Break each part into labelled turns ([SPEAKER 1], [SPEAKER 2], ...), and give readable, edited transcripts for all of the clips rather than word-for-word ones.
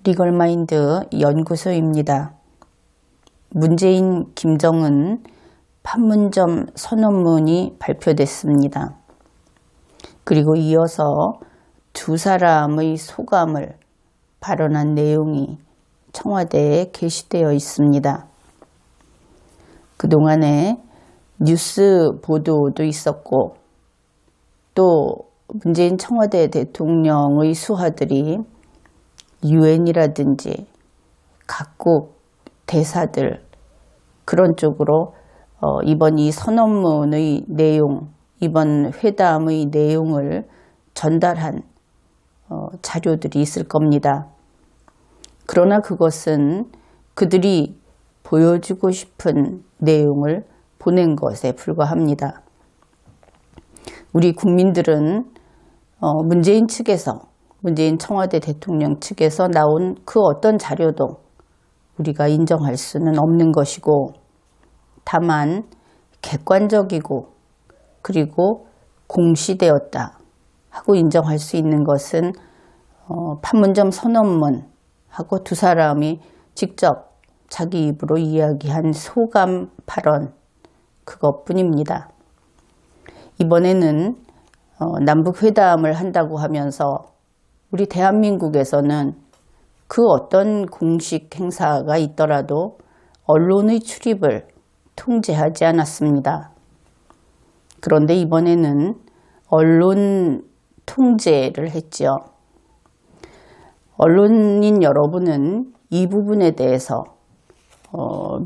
[SPEAKER 1] 리걸마인드 연구소입니다. 문재인, 김정은 판문점 선언문이 발표됐습니다. 그리고 이어서 두 사람의 소감을 발언한 내용이 청와대에 게시되어 있습니다. 그동안에 뉴스 보도도 있었고 또 문재인 청와대 대통령의 수하들이 유엔이라든지 각국 대사들 그런 쪽으로 이번 이 선언문의 내용, 이번 회담의 내용을 전달한 자료들이 있을 겁니다. 그러나 그것은 그들이 보여주고 싶은 내용을 보낸 것에 불과합니다. 우리 국민들은 문재인 측에서, 문재인 청와대 대통령 측에서 나온 그 어떤 자료도 우리가 인정할 수는 없는 것이고, 다만 객관적이고 그리고 공시되었다 하고 인정할 수 있는 것은 판문점 선언문하고 두 사람이 직접 자기 입으로 이야기한 소감 발언, 그것뿐입니다. 이번에는 남북회담을 한다고 하면서 우리 대한민국에서는 그 어떤 공식 행사가 있더라도 언론의 출입을 통제하지 않았습니다. 그런데 이번에는 언론 통제를 했죠. 언론인 여러분은 이 부분에 대해서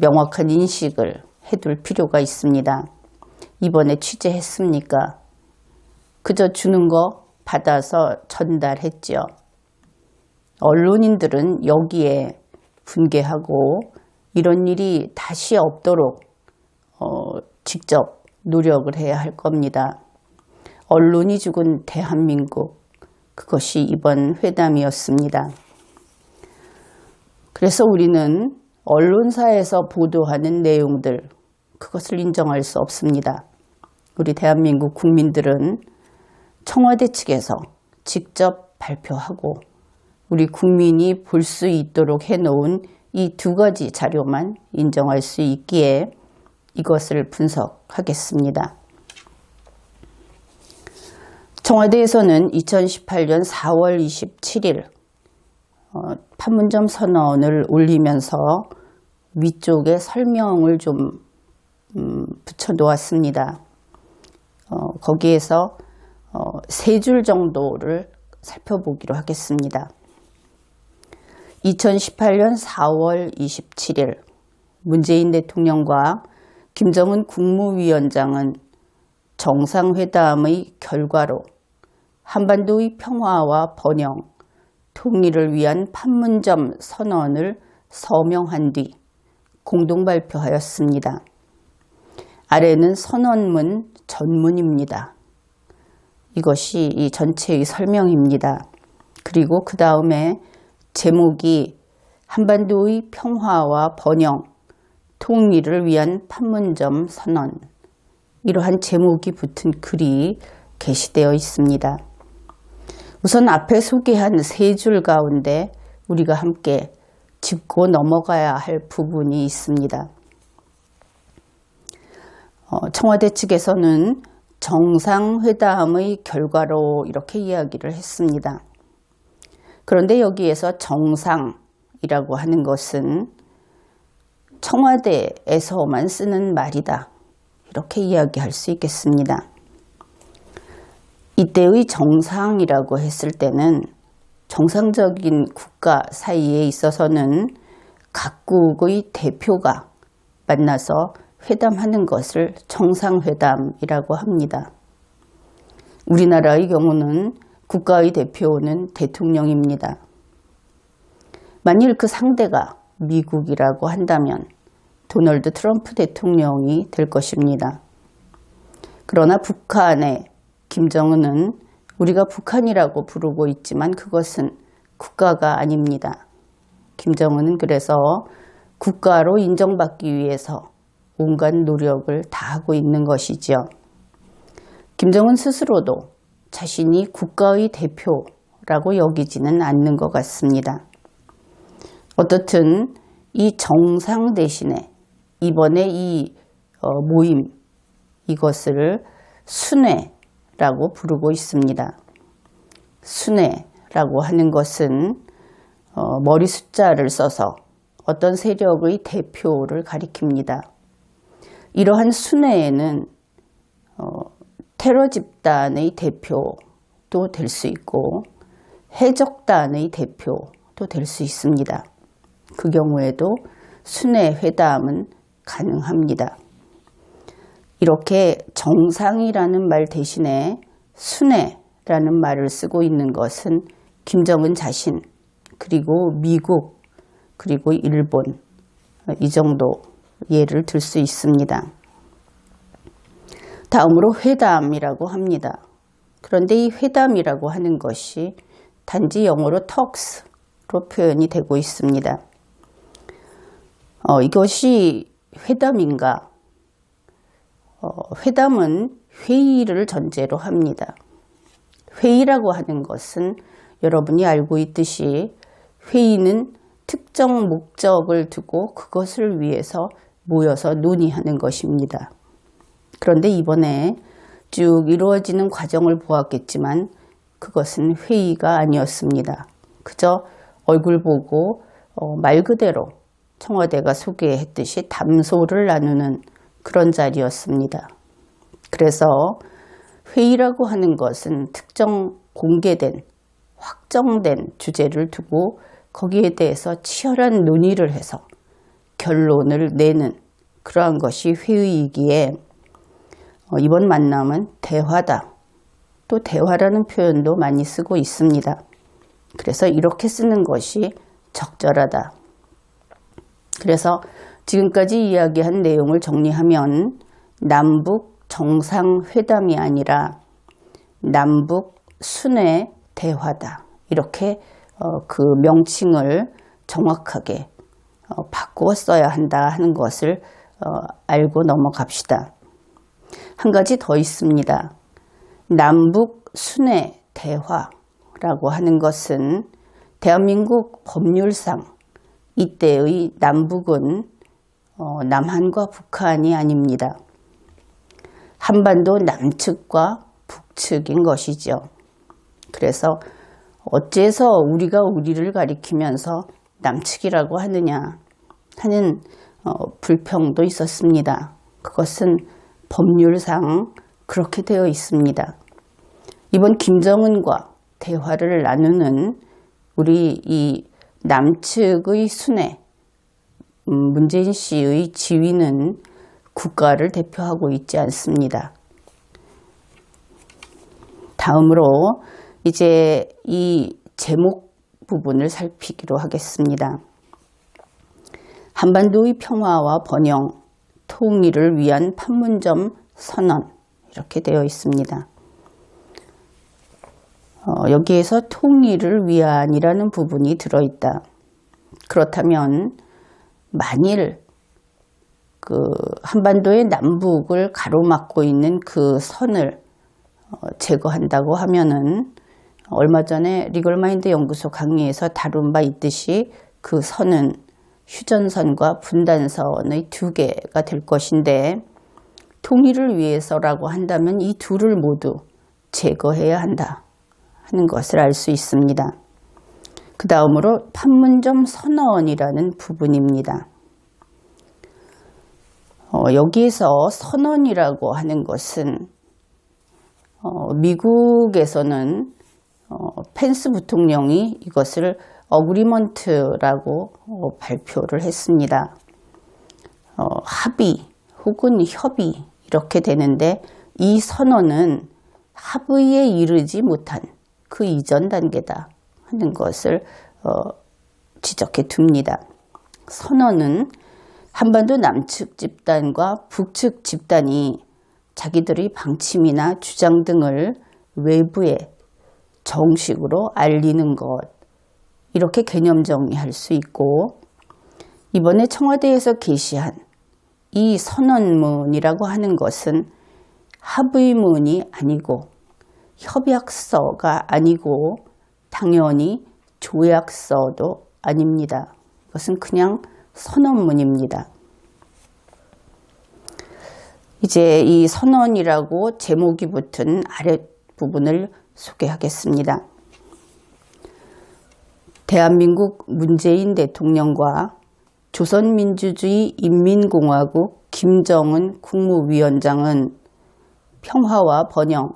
[SPEAKER 1] 명확한 인식을 해둘 필요가 있습니다. 이번에 취재했습니까? 그저 주는 거 받아서 전달했죠. 언론인들은 여기에 분개하고 이런 일이 다시 없도록 직접 노력을 해야 할 겁니다. 언론이 죽은 대한민국, 그것이 이번 회담이었습니다. 그래서 우리는 언론사에서 보도하는 내용들, 그것을 인정할 수 없습니다. 우리 대한민국 국민들은 청와대 측에서 직접 발표하고 우리 국민이 볼 수 있도록 해놓은 이 두 가지 자료만 인정할 수 있기에 이것을 분석하겠습니다. 청와대에서는 2018년 4월 27일 판문점 선언을 올리면서 위쪽에 설명을 좀 붙여 놓았습니다. 거기에서 세 줄 정도를 살펴보기로 하겠습니다. 2018년 4월 27일 문재인 대통령과 김정은 국무위원장은 정상회담의 결과로 한반도의 평화와 번영, 통일을 위한 판문점 선언을 서명한 뒤 공동 발표하였습니다. 아래는 선언문 전문입니다. 이것이 이 전체의 설명입니다. 그리고 그 다음에 제목이 한반도의 평화와 번영, 통일을 위한 판문점 선언, 이러한 제목이 붙은 글이 게시되어 있습니다. 우선 앞에 소개한 세 줄 가운데 우리가 함께 짚고 넘어가야 할 부분이 있습니다. 청와대 측에서는 정상회담의 결과로 이렇게 이야기를 했습니다. 그런데 여기에서 정상이라고 하는 것은 청와대에서만 쓰는 말이다, 이렇게 이야기할 수 있겠습니다. 이때의 정상이라고 했을 때는 정상적인 국가 사이에 있어서는 각국의 대표가 만나서 회담하는 것을 정상회담이라고 합니다. 우리나라의 경우는 국가의 대표는 대통령입니다. 만일 그 상대가 미국이라고 한다면 도널드 트럼프 대통령이 될 것입니다. 그러나 북한의 김정은은 우리가 북한이라고 부르고 있지만 그것은 국가가 아닙니다. 김정은은 그래서 국가로 인정받기 위해서 온갖 노력을 다하고 있는 것이죠. 김정은 스스로도 자신이 국가의 대표라고 여기지는 않는 것 같습니다. 어떻든 이 정상 대신에 이번에 이 모임, 이것을 순회라고 부르고 있습니다. 순회라고 하는 것은 머리 숫자를 써서 어떤 세력의 대표를 가리킵니다. 이러한 순회에는 테러 집단의 대표도 될 수 있고 해적단의 대표도 될 수 있습니다. 그 경우에도 순회 회담은 가능합니다. 이렇게 정상이라는 말 대신에 순회라는 말을 쓰고 있는 것은 김정은 자신, 그리고 미국, 그리고 일본, 이 정도 예를 들 수 있습니다. 다음으로 회담이라고 합니다. 그런데 이 회담이라고 하는 것이 단지 영어로 talks로 표현이 되고 있습니다. 이것이 회담인가? 회담은 회의를 전제로 합니다. 회의라고 하는 것은 여러분이 알고 있듯이 회의는 특정 목적을 두고 그것을 위해서 모여서 논의하는 것입니다. 그런데 이번에 쭉 이루어지는 과정을 보았겠지만 그것은 회의가 아니었습니다. 그저 얼굴 보고 말 그대로 청와대가 소개했듯이 담소를 나누는 그런 자리였습니다. 그래서 회의라고 하는 것은 특정 공개된, 확정된 주제를 두고 거기에 대해서 치열한 논의를 해서 결론을 내는 그러한 것이 회의이기에 이번 만남은 대화다. 또 대화라는 표현도 많이 쓰고 있습니다. 그래서 이렇게 쓰는 것이 적절하다. 그래서 지금까지 이야기한 내용을 정리하면 남북 정상회담이 아니라 남북 순회 대화다. 이렇게 그 명칭을 정확하게 바꾸어 써야 한다 하는 것을 알고 넘어갑시다. 한 가지 더 있습니다. 남북 순회 대화라고 하는 것은 대한민국 법률상 이때의 남북은 남한과 북한이 아닙니다. 한반도 남측과 북측인 것이죠. 그래서 어째서 우리가 우리를 가리키면서 남측이라고 하느냐 하는 불평도 있었습니다. 그것은 법률상 그렇게 되어 있습니다. 이번 김정은과 대화를 나누는 우리 이 남측의 순회, 문재인 씨의 지위는 국가를 대표하고 있지 않습니다. 다음으로 이제 이 제목 부분을 살피기로 하겠습니다. 한반도의 평화와 번영, 통일을 위한 판문점 선언 이렇게 되어 있습니다. 여기에서 통일을 위한이라는 부분이 들어있다. 그렇다면 만일 그 한반도의 남북을 가로막고 있는 그 선을 제거한다고 하면은 얼마 전에 리걸마인드 연구소 강의에서 다룬 바 있듯이 그 선은 휴전선과 분단선의 두 개가 될 것인데 통일을 위해서라고 한다면 이 둘을 모두 제거해야 한다 하는 것을 알 수 있습니다. 그 다음으로 판문점 선언이라는 부분입니다. 여기에서 선언이라고 하는 것은 미국에서는 펜스 부통령이 이것을 어그리먼트라고 발표를 했습니다. 합의 혹은 협의 이렇게 되는데 이 선언은 합의에 이르지 못한 그 이전 단계다 하는 것을 지적해 둡니다. 선언은 한반도 남측 집단과 북측 집단이 자기들의 방침이나 주장 등을 외부에 정식으로 알리는 것, 이렇게 개념 정리할 수 있고, 이번에 청와대에서 게시한 이 선언문이라고 하는 것은 합의문이 아니고 협약서가 아니고 당연히 조약서도 아닙니다. 그것은 그냥 선언문입니다. 이제 이 선언이라고 제목이 붙은 아랫부분을 소개하겠습니다. 대한민국 문재인 대통령과 조선민주주의 인민공화국 김정은 국무위원장은 평화와 번영,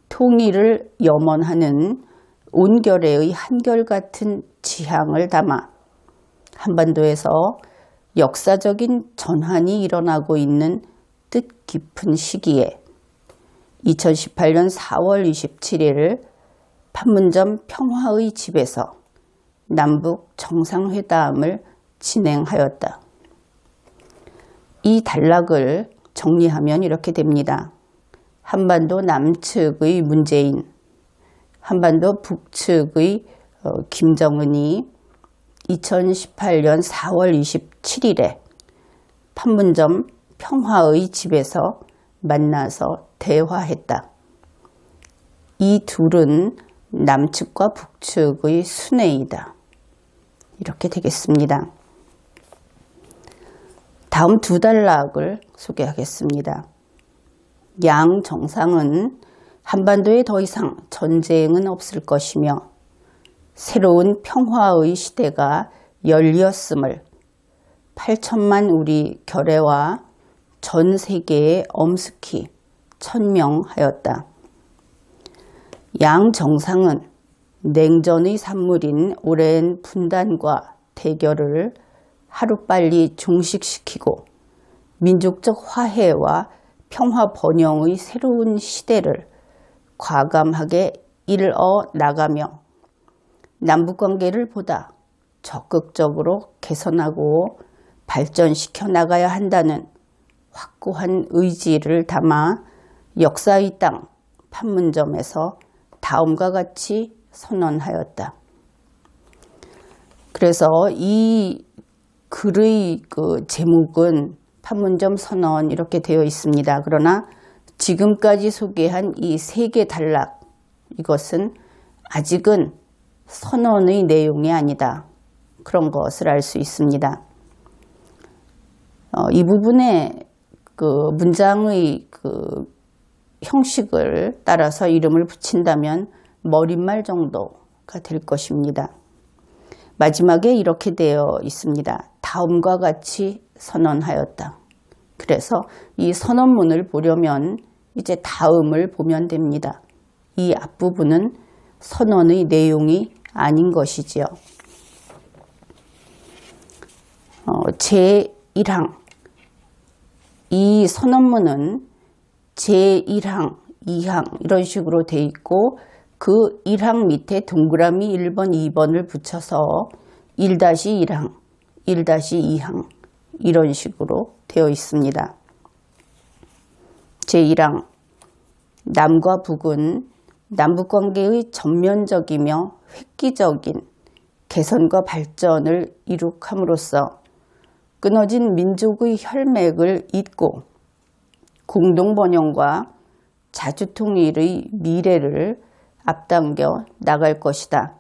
[SPEAKER 1] 통일을 염원하는 온결의 한결같은 지향을 담아 한반도에서 역사적인 전환이 일어나고 있는 뜻깊은 시기에 2018년 4월 27일 판문점 평화의 집에서 남북 정상회담을 진행하였다. 이 단락을 정리하면 이렇게 됩니다. 한반도 남측의 문재인, 한반도 북측의 김정은이 2018년 4월 27일에 판문점 평화의 집에서 만나서 대화했다. 이 둘은 남측과 북측의 순회이다. 이렇게 되겠습니다. 다음 두 단락을 소개하겠습니다. 양 정상은 한반도에 더 이상 전쟁은 없을 것이며 새로운 평화의 시대가 열렸음을 8천만 우리 결의와 전 세계에 엄숙히 천명하였다. 양 정상은 냉전의 산물인 오랜 분단과 대결을 하루빨리 종식시키고 민족적 화해와 평화 번영의 새로운 시대를 과감하게 일어 나가며 남북관계를 보다 적극적으로 개선하고 발전시켜 나가야 한다는 확고한 의지를 담아 역사의 땅 판문점에서 다음과 같이 선언하였다. 그래서 이 글의 제목은 판문점 선언 이렇게 되어 있습니다. 그러나 지금까지 소개한 이 세 개 단락, 이것은 아직은 선언의 내용이 아니다. 그런 것을 알 수 있습니다. 이 부분에 문장의 형식을 따라서 이름을 붙인다면 머릿말 정도가 될 것입니다. 마지막에 이렇게 되어 있습니다. 다음과 같이 선언하였다. 그래서 이 선언문을 보려면 이제 다음을 보면 됩니다. 이 앞부분은 선언의 내용이 아닌 것이지요. 제1항. 이 선언문은 제1항, 2항 이런 식으로 돼 있고 그 1항 밑에 동그라미 1번, 2번을 붙여서 1-1항, 1-2항 이런 식으로 되어 있습니다. 제1항. 남과 북은 남북관계의 전면적이며 획기적인 개선과 발전을 이룩함으로써 끊어진 민족의 혈맥을 잇고 공동번영과 자주통일의 미래를 앞당겨 나갈 것이다.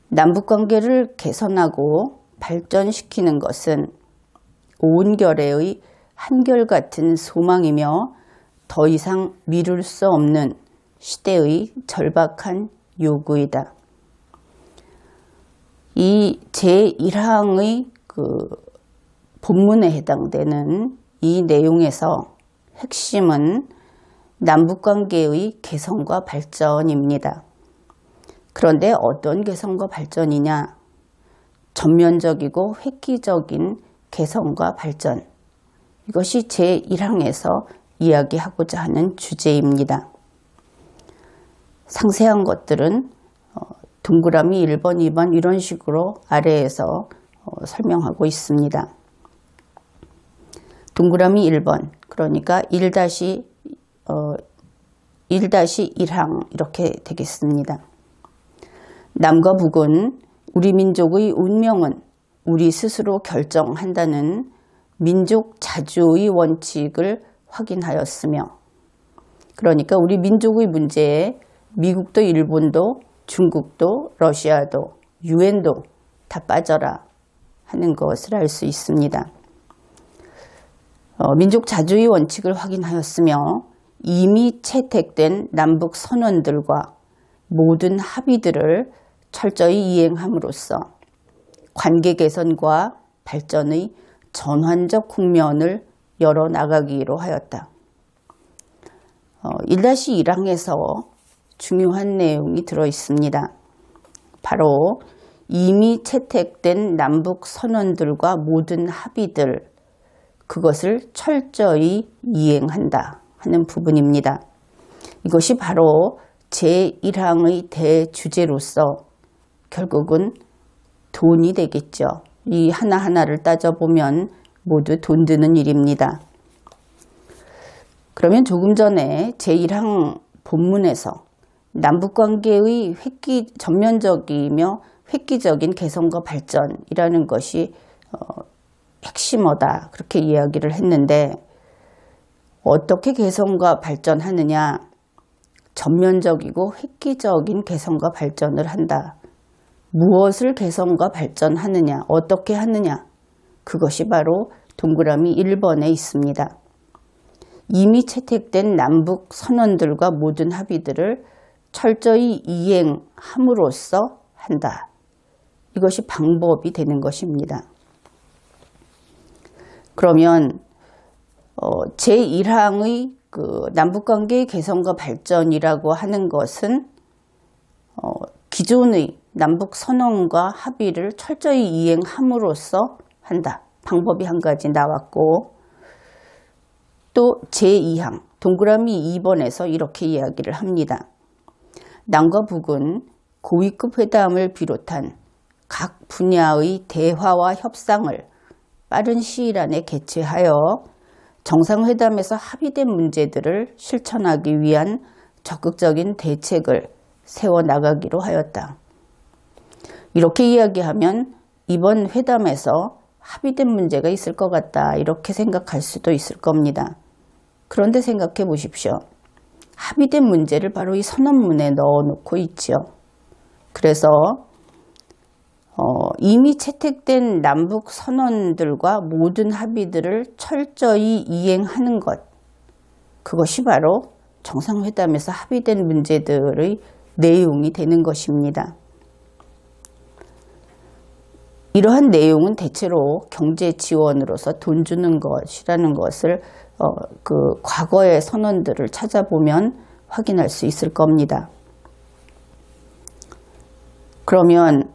[SPEAKER 1] 남북관계를 개선하고 발전시키는 것은 온결의 한결같은 소망이며 더 이상 미룰 수 없는 시대의 절박한 요구이다. 이 제1항의 본문에 해당되는 이 내용에서 핵심은 남북관계의 개선과 발전입니다. 그런데 어떤 개선과 발전이냐? 전면적이고 획기적인 개선과 발전. 이것이 제1항에서 이야기하고자 하는 주제입니다. 상세한 것들은 동그라미 1번, 2번 이런 식으로 아래에서 설명하고 있습니다. 동그라미 1번, 그러니까 1-1항 이렇게 되겠습니다. 남과 북은 우리 민족의 운명은 우리 스스로 결정한다는 민족 자주의 원칙을 확인하였으며, 그러니까 우리 민족의 문제에 미국도 일본도 중국도 러시아도 유엔도 다 빠져라 하는 것을 알 수 있습니다. 민족 자주의 원칙을 확인하였으며 이미 채택된 남북 선언들과 모든 합의들을 철저히 이행함으로써 관계 개선과 발전의 전환적 국면을 열어나가기로 하였다. 1-1항에서 중요한 내용이 들어 있습니다. 바로 이미 채택된 남북 선언들과 모든 합의들, 그것을 철저히 이행한다 하는 부분입니다. 이것이 바로 제1항의 대주제로서 결국은 돈이 되겠죠. 이 하나하나를 따져보면 모두 돈 드는 일입니다. 그러면 조금 전에 제1항 본문에서 남북관계의 전면적이며 획기적인 개선과 발전이라는 것이 핵심어다 그렇게 이야기를 했는데, 어떻게 개선과 발전하느냐, 전면적이고 획기적인 개선과 발전을 한다. 무엇을 개선과 발전하느냐, 어떻게 하느냐, 그것이 바로 동그라미 1번에 있습니다. 이미 채택된 남북 선언들과 모든 합의들을 철저히 이행함으로써 한다. 이것이 방법이 되는 것입니다. 그러면 제1항의 남북관계의 개선과 발전이라고 하는 것은 기존의 남북선언과 합의를 철저히 이행함으로써 한다. 방법이 한 가지 나왔고, 또 제2항 동그라미 2번에서 이렇게 이야기를 합니다. 남과 북은 고위급 회담을 비롯한 각 분야의 대화와 협상을 빠른 시일 안에 개최하여 정상회담에서 합의된 문제들을 실천하기 위한 적극적인 대책을 세워나가기로 하였다. 이렇게 이야기하면 이번 회담에서 합의된 문제가 있을 것 같다 이렇게 생각할 수도 있을 겁니다. 그런데 생각해 보십시오. 합의된 문제를 바로 이 선언문에 넣어놓고 있죠. 그래서 이미 채택된 남북 선언들과 모든 합의들을 철저히 이행하는 것, 그것이 바로 정상회담에서 합의된 문제들의 내용이 되는 것입니다. 이러한 내용은 대체로 경제 지원으로서 돈 주는 것이라는 것을 과거의 선언들을 찾아보면 확인할 수 있을 겁니다. 그러면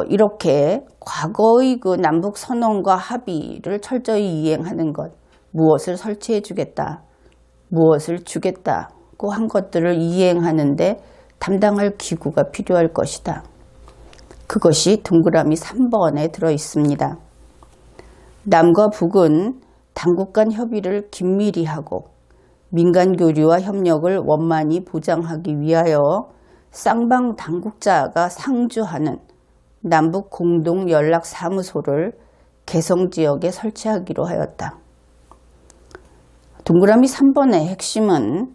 [SPEAKER 1] 이렇게 과거의 그 남북 선언과 합의를 철저히 이행하는 것, 무엇을 설치해 주겠다, 무엇을 주겠다고 한 것들을 이행하는데 담당할 기구가 필요할 것이다. 그것이 동그라미 3번에 들어 있습니다. 남과 북은 당국 간 협의를 긴밀히 하고 민간 교류와 협력을 원만히 보장하기 위하여 쌍방 당국자가 상주하는 남북 공동 연락 사무소를 개성 지역에 설치하기로 하였다. 동그라미 3번의 핵심은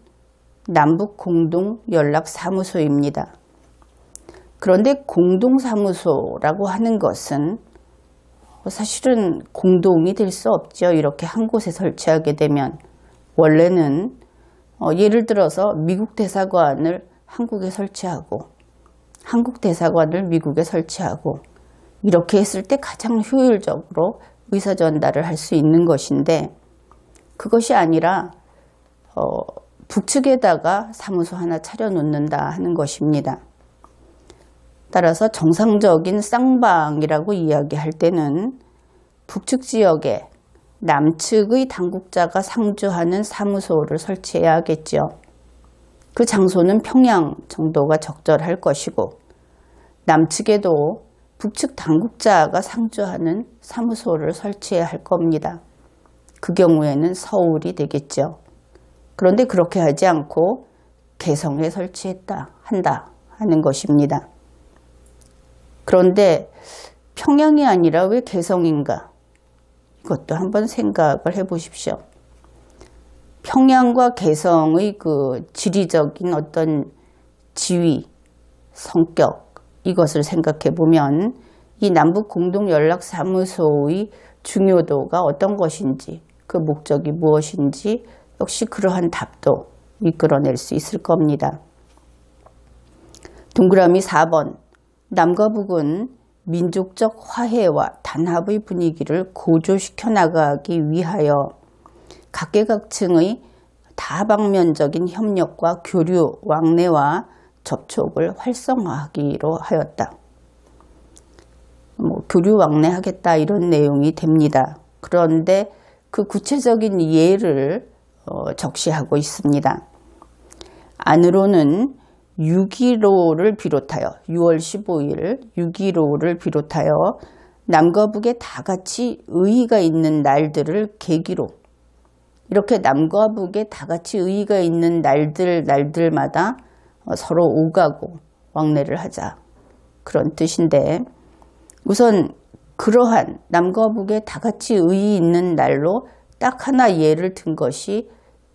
[SPEAKER 1] 남북 공동 연락 사무소입니다. 그런데 공동사무소라고 하는 것은 사실은 공동이 될 수 없죠. 이렇게 한 곳에 설치하게 되면 원래는 예를 들어서 미국 대사관을 한국에 설치하고 한국 대사관을 미국에 설치하고 이렇게 했을 때 가장 효율적으로 의사 전달을 할 수 있는 것인데, 그것이 아니라 북측에다가 사무소 하나 차려놓는다 하는 것입니다. 따라서 정상적인 쌍방이라고 이야기할 때는 북측 지역에 남측의 당국자가 상주하는 사무소를 설치해야 하겠죠. 그 장소는 평양 정도가 적절할 것이고, 남측에도 북측 당국자가 상주하는 사무소를 설치해야 할 겁니다. 그 경우에는 서울이 되겠죠. 그런데 그렇게 하지 않고 개성에 한다 하는 것입니다. 그런데 평양이 아니라 왜 개성인가? 이것도 한번 생각을 해 보십시오. 평양과 개성의 그 지리적인 어떤 지위, 성격, 이것을 생각해 보면 이 남북공동연락사무소의 중요도가 어떤 것인지, 그 목적이 무엇인지 역시 그러한 답도 이끌어낼 수 있을 겁니다. 동그라미 4번. 남과 북은 민족적 화해와 단합의 분위기를 고조시켜 나가기 위하여 각계각층의 다방면적인 협력과 교류, 왕래와 접촉을 활성화하기로 하였다. 교류 왕래하겠다 이런 내용이 됩니다. 그런데 그 구체적인 예를 적시하고 있습니다. 안으로는 6.15를 비롯하여 6월 15일 6.15를 비롯하여 남과 북에 다 같이 의의가 있는 날들을 계기로 이렇게 남과 북에 다 같이 의의가 있는 날들마다 서로 오가고 왕래를 하자 그런 뜻인데 우선 그러한 남과 북에 다 같이 의의 있는 날로 딱 하나 예를 든 것이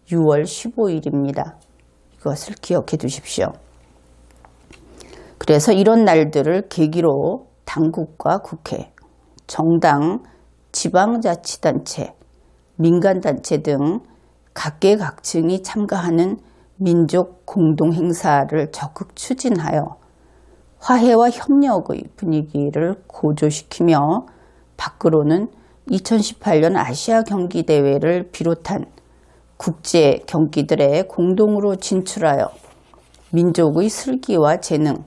[SPEAKER 1] 6월 15일입니다. 이것을 기억해 두십시오. 그래서 이런 날들을 계기로 당국과 국회, 정당, 지방자치단체, 민간단체 등 각계각층이 참가하는 민족 공동행사를 적극 추진하여 화해와 협력의 분위기를 고조시키며 밖으로는 2018년 아시아 경기대회를 비롯한 국제 경기들에 공동으로 진출하여 민족의 슬기와 재능,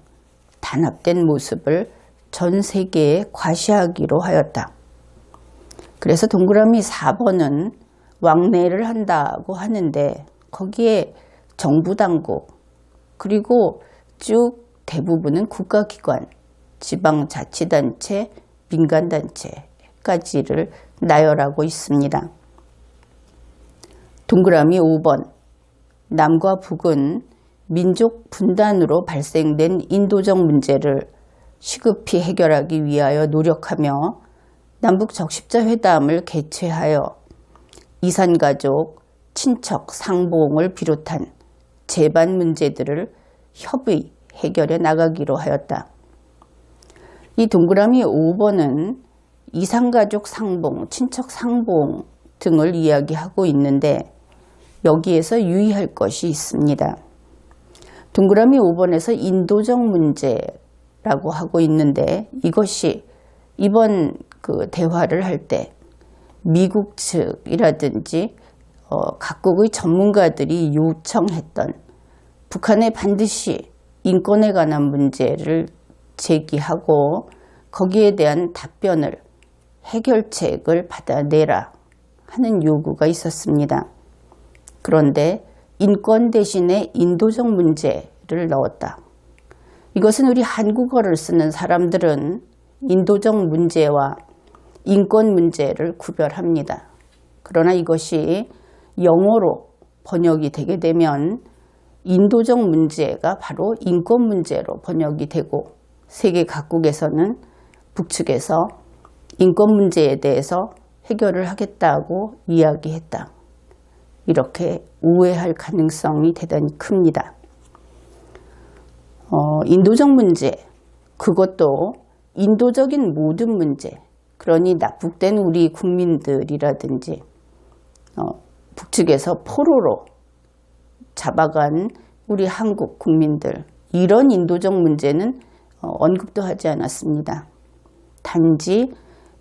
[SPEAKER 1] 단합된 모습을 전 세계에 과시하기로 하였다. 그래서 동그라미 4번은 왕래를 한다고 하는데 거기에 정부 당국 그리고 쭉 대부분은 국가기관, 지방자치단체, 민간단체까지를 나열하고 있습니다. 동그라미 5번. 남과 북은 민족 분단으로 발생된 인도적 문제를 시급히 해결하기 위하여 노력하며 남북 적십자회담을 개최하여 이산가족, 친척, 상봉을 비롯한 재반 문제들을 협의, 해결해 나가기로 하였다. 이 동그라미 5번은 이산가족 상봉, 친척 상봉 등을 이야기하고 있는데 여기에서 유의할 것이 있습니다. 동그라미 5번에서 인도적 문제라고 하고 있는데 이것이 이번 그 대화를 할 때 미국 측이라든지 각국의 전문가들이 요청했던 북한에 반드시 인권에 관한 문제를 제기하고 거기에 대한 답변을 해결책을 받아내라 하는 요구가 있었습니다. 그런데 인권 대신에 인도적 문제를 넣었다. 이것은 우리 한국어를 쓰는 사람들은 인도적 문제와 인권 문제를 구별합니다. 그러나 이것이 영어로 번역이 되게 되면 인도적 문제가 바로 인권 문제로 번역이 되고 세계 각국에서는 북측에서 인권 문제에 대해서 해결을 하겠다고 이야기했다. 이렇게 오해할 가능성이 대단히 큽니다. 인도적 문제, 그것도 인도적인 모든 문제, 그러니 납북된 우리 국민들이라든지 북측에서 포로로 잡아간 우리 한국 국민들, 이런 인도적 문제는 언급도 하지 않았습니다. 단지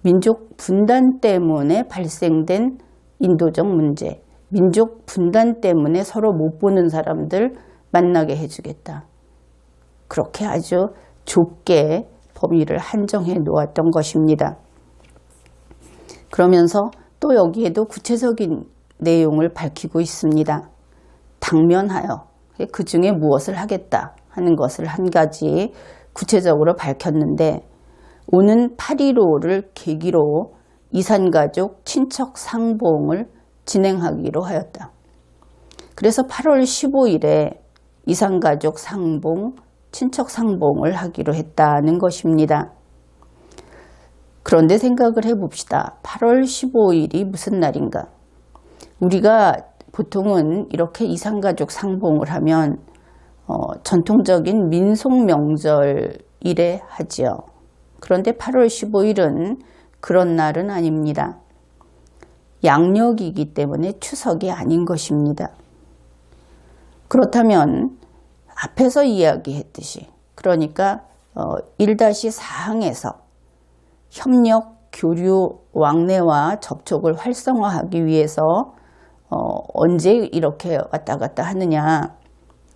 [SPEAKER 1] 민족 분단 때문에 발생된 인도적 문제, 민족 분단 때문에 서로 못 보는 사람들 만나게 해주겠다. 그렇게 아주 좁게 범위를 한정해 놓았던 것입니다. 그러면서 또 여기에도 구체적인 내용을 밝히고 있습니다. 당면하여 그 중에 무엇을 하겠다 하는 것을 한 가지 구체적으로 밝혔는데 오는 8.15를 계기로 이산가족 친척 상봉을 진행하기로 하였다. 그래서 8월 15일에 이산가족 상봉, 친척 상봉을 하기로 했다는 것입니다. 그런데 생각을 해봅시다. 8월 15일이 무슨 날인가? 우리가 보통은 이렇게 이산가족 상봉을 하면 전통적인 민속 명절을 15일에 하지요. 그런데 8월 15일은 그런 날은 아닙니다. 양력이기 때문에 추석이 아닌 것입니다. 그렇다면 앞에서 이야기했듯이 그러니까 1-4항에서 협력, 교류, 왕래와 접촉을 활성화하기 위해서 언제 이렇게 왔다 갔다 하느냐.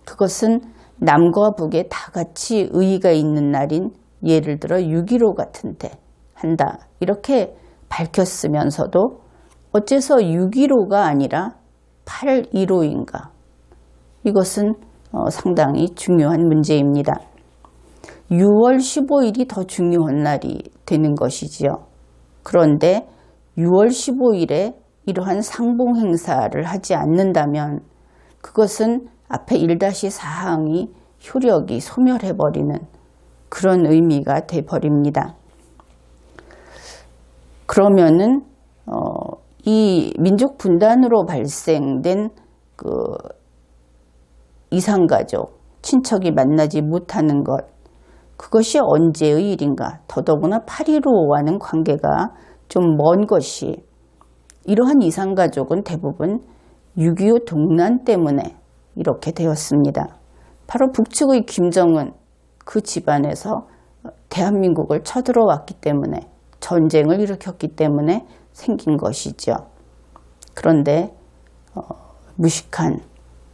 [SPEAKER 1] 그것은 남과 북에 다 같이 의의가 있는 날인 예를 들어 6.15 같은 데 한다. 이렇게 밝혔으면서도 어째서 6.15가 아니라 8.15인가. 이것은 상당히 중요한 문제입니다. 6월 15일이 더 중요한 날이 되는 것이지요. 그런데 6월 15일에 이러한 상봉 행사를 하지 않는다면 그것은 앞에 1-4항이 효력이 소멸해버리는 그런 의미가 돼버립니다. 그러면은 이 민족 분단으로 발생된 그 이상가족, 친척이 만나지 못하는 것, 그것이 언제의 일인가? 더더구나 8.15와는 관계가 좀 먼 것이 이러한 이상가족은 대부분 6.25 동란 때문에 이렇게 되었습니다. 바로 북측의 김정은 그 집안에서 대한민국을 쳐들어왔기 때문에 전쟁을 일으켰기 때문에 생긴 것이죠. 그런데 무식한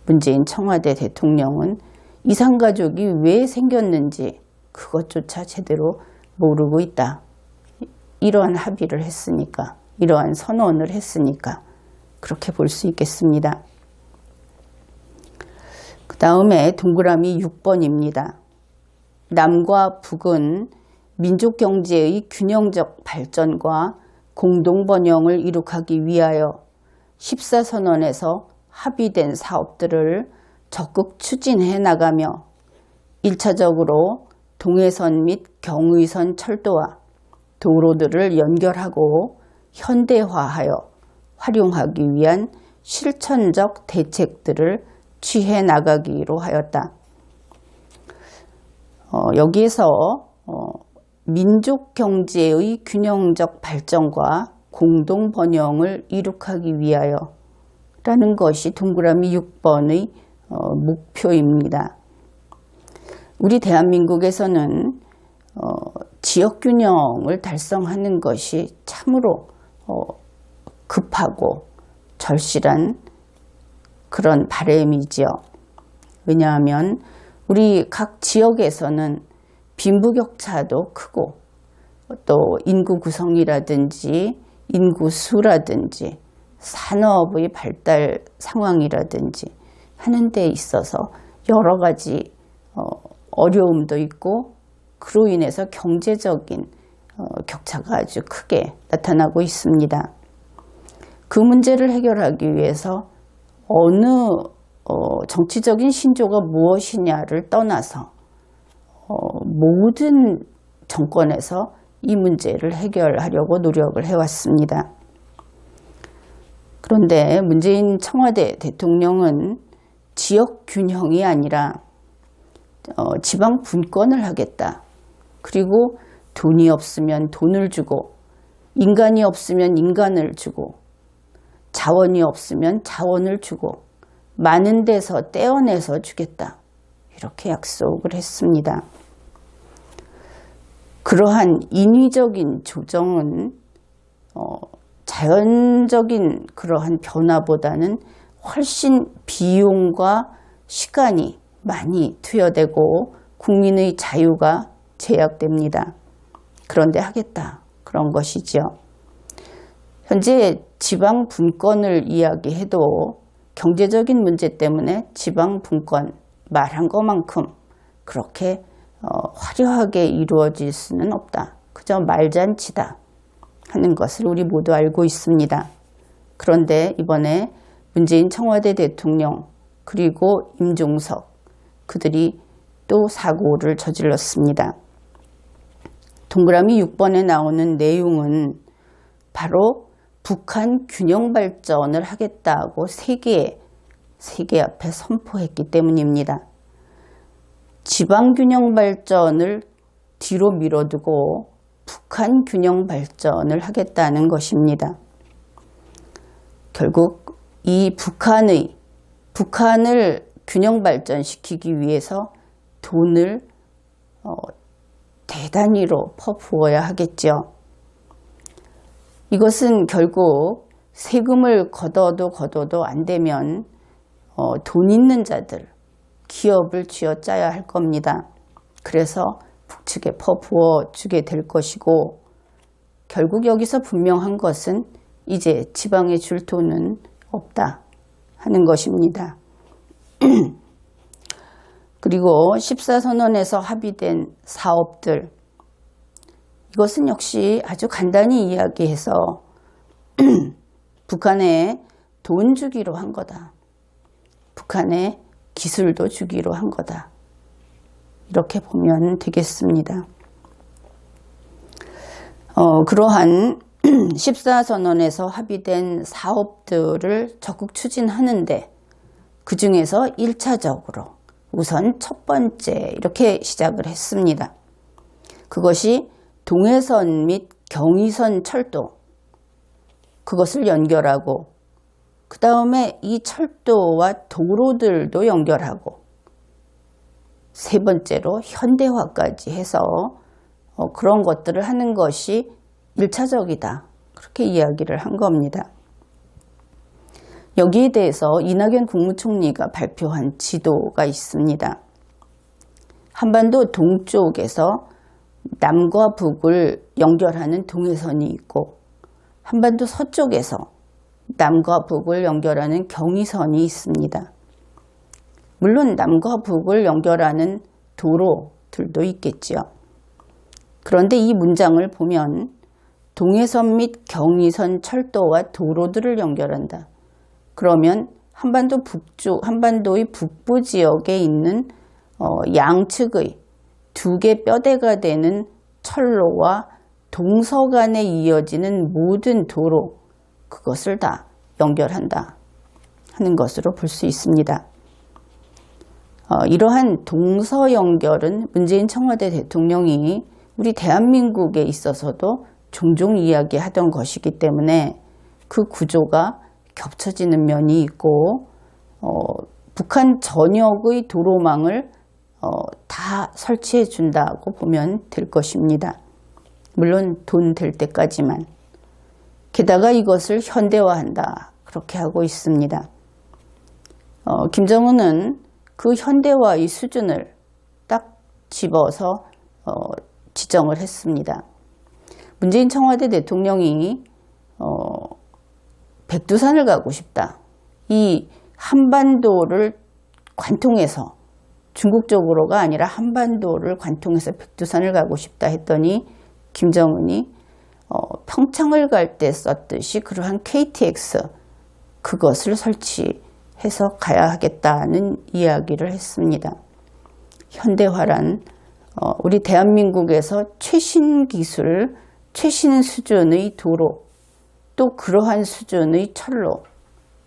[SPEAKER 1] 문재인 청와대 대통령은 이상가족이 왜 생겼는지 그것조차 제대로 모르고 있다. 이러한 합의를 했으니까, 이러한 선언을 했으니까 그렇게 볼 수 있겠습니다. 그 다음에 동그라미 6번입니다. 남과 북은 민족경제의 균형적 발전과 공동번영을 이룩하기 위하여 14선언에서 합의된 사업들을 적극 추진해 나가며 1차적으로 동해선 및 경의선 철도와 도로들을 연결하고 현대화하여 활용하기 위한 실천적 대책들을 취해 나가기로 하였다. 여기에서 민족 경제의 균형적 발전과 공동 번영을 이룩하기 위하여 라는 것이 동그라미 6번의 목표입니다. 우리 대한민국에서는 지역균형을 달성하는 것이 참으로 급하고 절실한 그런 바람이지요. 왜냐하면 우리 각 지역에서는 빈부격차도 크고 또 인구 구성이라든지 인구 수라든지 산업의 발달 상황이라든지 하는 데 있어서 여러 가지 어려움도 있고 그로 인해서 경제적인 격차가 아주 크게 나타나고 있습니다. 그 문제를 해결하기 위해서 어느 정치적인 신조가 무엇이냐를 떠나서 모든 정권에서 이 문제를 해결하려고 노력을 해왔습니다. 그런데 문재인 청와대 대통령은 지역 균형이 아니라 지방 분권을 하겠다. 그리고 돈이 없으면 돈을 주고 인간이 없으면 인간을 주고 자원이 없으면 자원을 주고 많은 데서 떼어내서 주겠다. 이렇게 약속을 했습니다. 그러한 인위적인 조정은 자연적인 그러한 변화보다는 훨씬 비용과 시간이 많이 투여되고 국민의 자유가 제약됩니다. 그런데 하겠다. 그런 것이죠. 현재 지방 분권을 이야기해도 경제적인 문제 때문에 지방 분권 말한 것만큼 그렇게 화려하게 이루어질 수는 없다. 그저 말잔치다 하는 것을 우리 모두 알고 있습니다. 그런데 이번에 문재인 청와대 대통령 그리고 임종석 그들이 또 사고를 저질렀습니다. 동그라미 6번에 나오는 내용은 바로 북한 균형 발전을 하겠다고 세계 앞에 선포했기 때문입니다. 지방 균형 발전을 뒤로 밀어두고 북한 균형 발전을 하겠다는 것입니다. 결국 이 북한을 균형 발전시키기 위해서 돈을 대단위로 퍼부어야 하겠죠. 이것은 결국 세금을 걷어도 안 되면 돈 있는 자들, 기업을 쥐어짜야 할 겁니다. 그래서 북측에 퍼부어 주게 될 것이고, 결국 여기서 분명한 것은 이제 지방에 줄 돈은 없다 하는 것입니다. 그리고 14선언에서 합의된 사업들, 이것은 역시 아주 간단히 이야기해서 북한에 돈 주기로 한 거다. 북한에 기술도 주기로 한 거다. 이렇게 보면 되겠습니다. 그러한 14선언에서 합의된 사업들을 적극 추진하는데, 그 중에서 1차적으로 우선 첫 번째 이렇게 시작을 했습니다. 그것이 동해선 및 경의선 철도, 그것을 연결하고, 그 다음에 이 철도와 도로들도 연결하고, 세 번째로 현대화까지 해서 그런 것들을 하는 것이 1차적이다. 그렇게 이야기를 한 겁니다. 여기에 대해서 이낙연 국무총리가 발표한 지도가 있습니다. 한반도 동쪽에서 남과 북을 연결하는 동해선이 있고, 한반도 서쪽에서 남과 북을 연결하는 경의선이 있습니다. 물론 남과 북을 연결하는 도로들도 있겠지요. 그런데 이 문장을 보면 동해선 및 경의선 철도와 도로들을 연결한다. 그러면 한반도의 북부 지역에 있는 양측의 두 개 뼈대가 되는 철로와 동서간에 이어지는 모든 도로, 그것을 다 연결한다 하는 것으로 볼 수 있습니다. 이러한 동서 연결은 문재인 청와대 대통령이 우리 대한민국에 있어서도 종종 이야기하던 것이기 때문에 그 구조가 겹쳐지는 면이 있고, 북한 전역의 도로망을 다 설치해 준다고 보면 될 것입니다. 물론 돈 될 때까지만. 게다가 이것을 현대화한다, 그렇게 하고 있습니다. 김정은은 그 현대화의 수준을 딱 집어서 지정을 했습니다. 문재인 청와대 대통령이 백두산을 가고 싶다. 이 한반도를 관통해서, 중국 쪽으로가 아니라 한반도를 관통해서 백두산을 가고 싶다 했더니 김정은이 평창을 갈 때 썼듯이 그러한 KTX, 그것을 설치해서 가야 하겠다는 이야기를 했습니다. 현대화란 우리 대한민국에서 최신 기술, 최신 수준의 도로, 또 그러한 수준의 철로,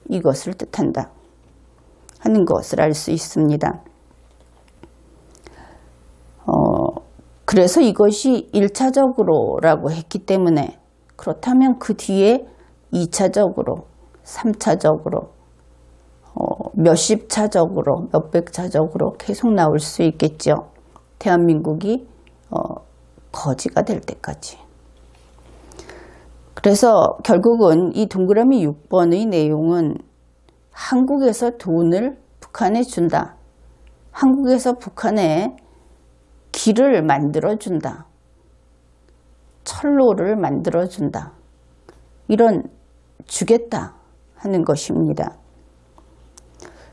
[SPEAKER 1] 이것을 뜻한다 하는 것을 알 수 있습니다. 그래서 이것이 1차적으로라고 했기 때문에, 그렇다면 그 뒤에 2차적으로, 3차적으로, 몇십 차적으로, 몇백 차적으로 계속 나올 수 있겠죠. 대한민국이 거지가 될 때까지. 그래서 결국은 이 동그라미 6번의 내용은 한국에서 돈을 북한에 준다. 한국에서 북한에 길을 만들어준다. 철로를 만들어준다. 이런 주겠다 하는 것입니다.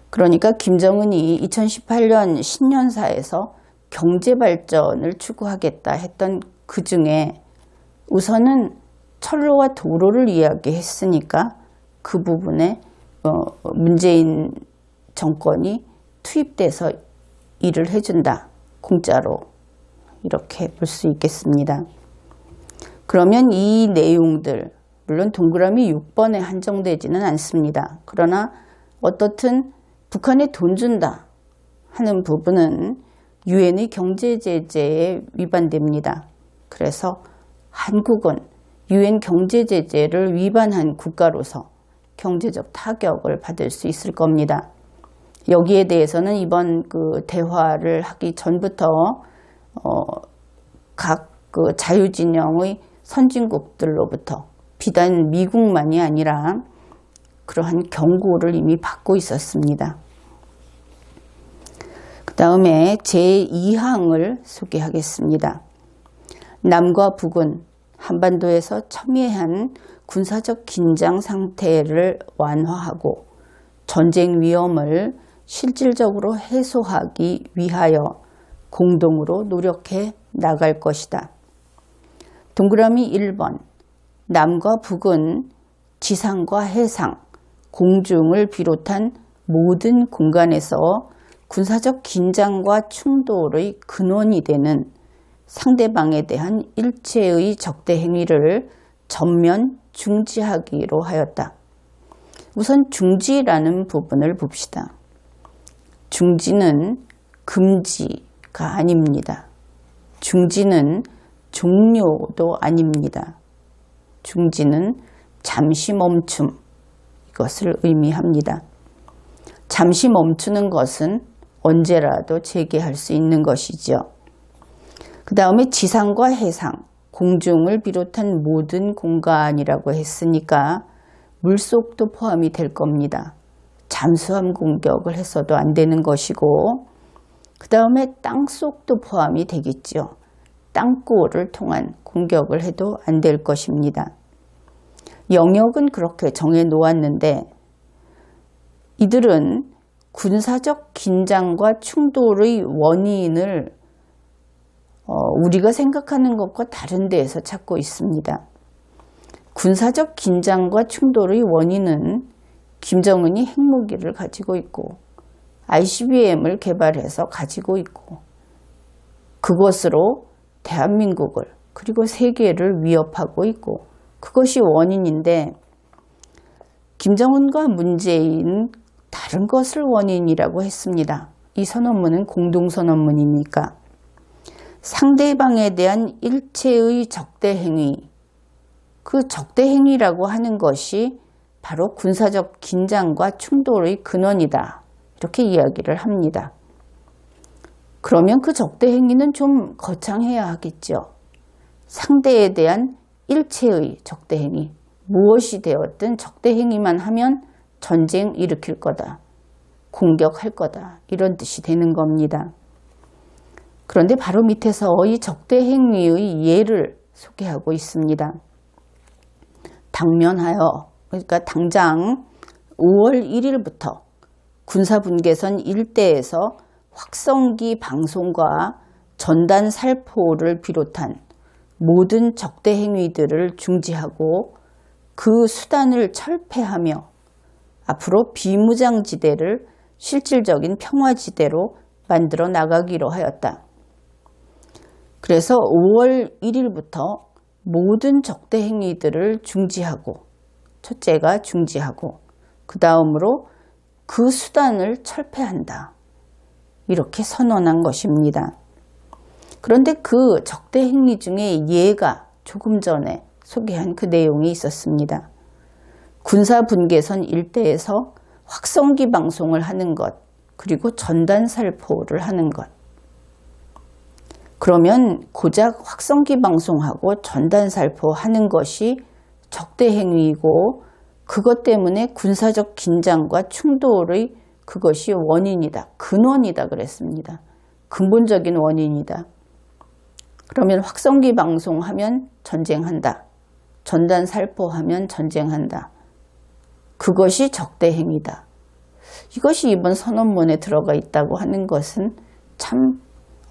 [SPEAKER 1] 그러니까 김정은이 2018년 신년사에서 경제발전을 추구하겠다 했던 그 중에 우선은 철로와 도로를 이야기했으니까 그 부분에 문재인 정권이 투입돼서 일을 해준다. 공짜로. 이렇게 볼 수 있겠습니다. 그러면 이 내용들, 물론 동그라미 6번에 한정되지는 않습니다. 그러나 어떻든 북한에 돈 준다 하는 부분은 유엔의 경제 제재에 위반됩니다. 그래서 한국은 유엔 경제 제재를 위반한 국가로서 경제적 타격을 받을 수 있을 겁니다. 여기에 대해서는 이번 대화를 하기 전부터 각 자유진영의 선진국들로부터 비단 미국만이 아니라 그러한 경고를 이미 받고 있었습니다. 그 다음에 제2항을 소개하겠습니다. 남과 북은 한반도에서 첨예한 군사적 긴장 상태를 완화하고 전쟁 위험을 실질적으로 해소하기 위하여 공동으로 노력해 나갈 것이다. 동그라미 1번. 남과 북은 지상과 해상, 공중을 비롯한 모든 공간에서 군사적 긴장과 충돌의 근원이 되는 상대방에 대한 일체의 적대 행위를 전면 중지하기로 하였다. 우선 중지라는 부분을 봅시다. 중지는 금지가 아닙니다. 중지는 종료도 아닙니다. 중지는 잠시 멈춤, 이것을 의미합니다. 잠시 멈추는 것은 언제라도 재개할 수 있는 것이죠. 그 다음에 지상과 해상, 공중을 비롯한 모든 공간이라고 했으니까 물속도 포함이 될 겁니다. 잠수함 공격을 했어도 안 되는 것이고, 그 다음에 땅속도 포함이 되겠죠. 땅굴을 통한 공격을 해도 안 될 것입니다. 영역은 그렇게 정해 놓았는데 이들은 군사적 긴장과 충돌의 원인을 우리가 생각하는 것과 다른 데에서 찾고 있습니다. 군사적 긴장과 충돌의 원인은 김정은이 핵무기를 가지고 있고 ICBM을 개발해서 가지고 있고 그것으로 대한민국을 그리고 세계를 위협하고 있고 그것이 원인인데 김정은과 문재인 다른 것을 원인이라고 했습니다. 이 선언문은 공동선언문이니까 상대방에 대한 일체의 적대 행위, 그 적대 행위라고 하는 것이 바로 군사적 긴장과 충돌의 근원이다. 이렇게 이야기를 합니다. 그러면 그 적대 행위는 좀 거창해야 하겠죠. 상대에 대한 일체의 적대 행위, 무엇이 되었든 적대 행위만 하면 전쟁 일으킬 거다, 공격할 거다, 이런 뜻이 되는 겁니다. 그런데 바로 밑에서 이 적대 행위의 예를 소개하고 있습니다. 당면하여, 그러니까 당장 5월 1일부터 군사분계선 일대에서 확성기 방송과 전단 살포를 비롯한 모든 적대 행위들을 중지하고 그 수단을 철폐하며 앞으로 비무장지대를 실질적인 평화지대로 만들어 나가기로 하였다. 그래서 5월 1일부터 모든 적대 행위들을 중지하고, 첫째가 중지하고 그 다음으로 그 수단을 철폐한다. 이렇게 선언한 것입니다. 그런데 그 적대 행위 중에 예가 조금 전에 소개한 그 내용이 있었습니다. 군사분계선 일대에서 확성기 방송을 하는 것, 그리고 전단 살포를 하는 것. 그러면 고작 확성기 방송하고 전단 살포하는 것이 적대 행위이고 그것 때문에 군사적 긴장과 충돌의 그것이 원인이다. 근원이다 그랬습니다. 근본적인 원인이다. 그러면 확성기 방송하면 전쟁한다. 전단 살포하면 전쟁한다. 그것이 적대 행위다. 이것이 이번 선언문에 들어가 있다고 하는 것은 참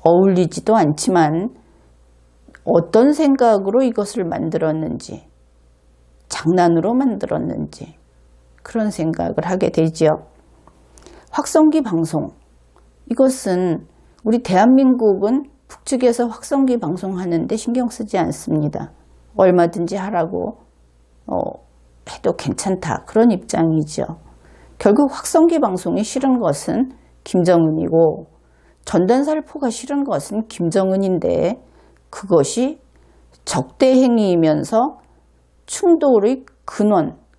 [SPEAKER 1] 어울리지도 않지만 어떤 생각으로 이것을 만들었는지, 장난으로 만들었는지 그런 생각을 하게 되죠. 확성기 방송, 이것은 우리 대한민국은 북측에서 확성기 방송하는데 신경 쓰지 않습니다. 얼마든지 하라고 해도 괜찮다, 그런 입장이죠. 결국 확성기 방송이 싫은 것은 김정은이고 전단살포가 실은 것은 김정은인데 그것이 적대 행위이면서 충돌의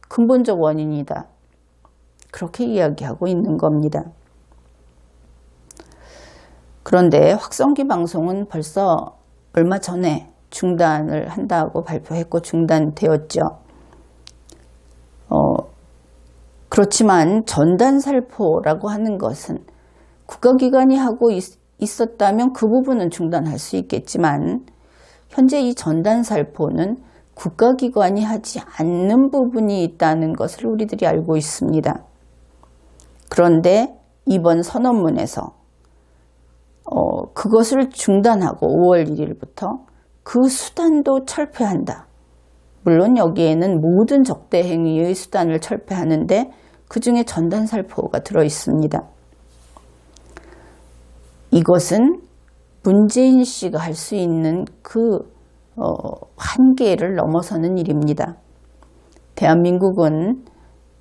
[SPEAKER 1] 근본적 원인이다. 그렇게 이야기하고 있는 겁니다. 그런데 확성기 방송은 벌써 얼마 전에 중단을 한다고 발표했고 중단되었죠. 그렇지만 전단살포라고 하는 것은 국가기관이 하고 있었다면 그 부분은 중단할 수 있겠지만 현재 이 전단살포는 국가기관이 하지 않는 부분이 있다는 것을 우리들이 알고 있습니다. 그런데 이번 선언문에서 그것을 중단하고 5월 1일부터 그 수단도 철폐한다. 물론 여기에는 모든 적대 행위의 수단을 철폐하는데 그 중에 전단살포가 들어있습니다. 이것은 문재인 씨가 할 수 있는 그 한계를 넘어서는 일입니다. 대한민국은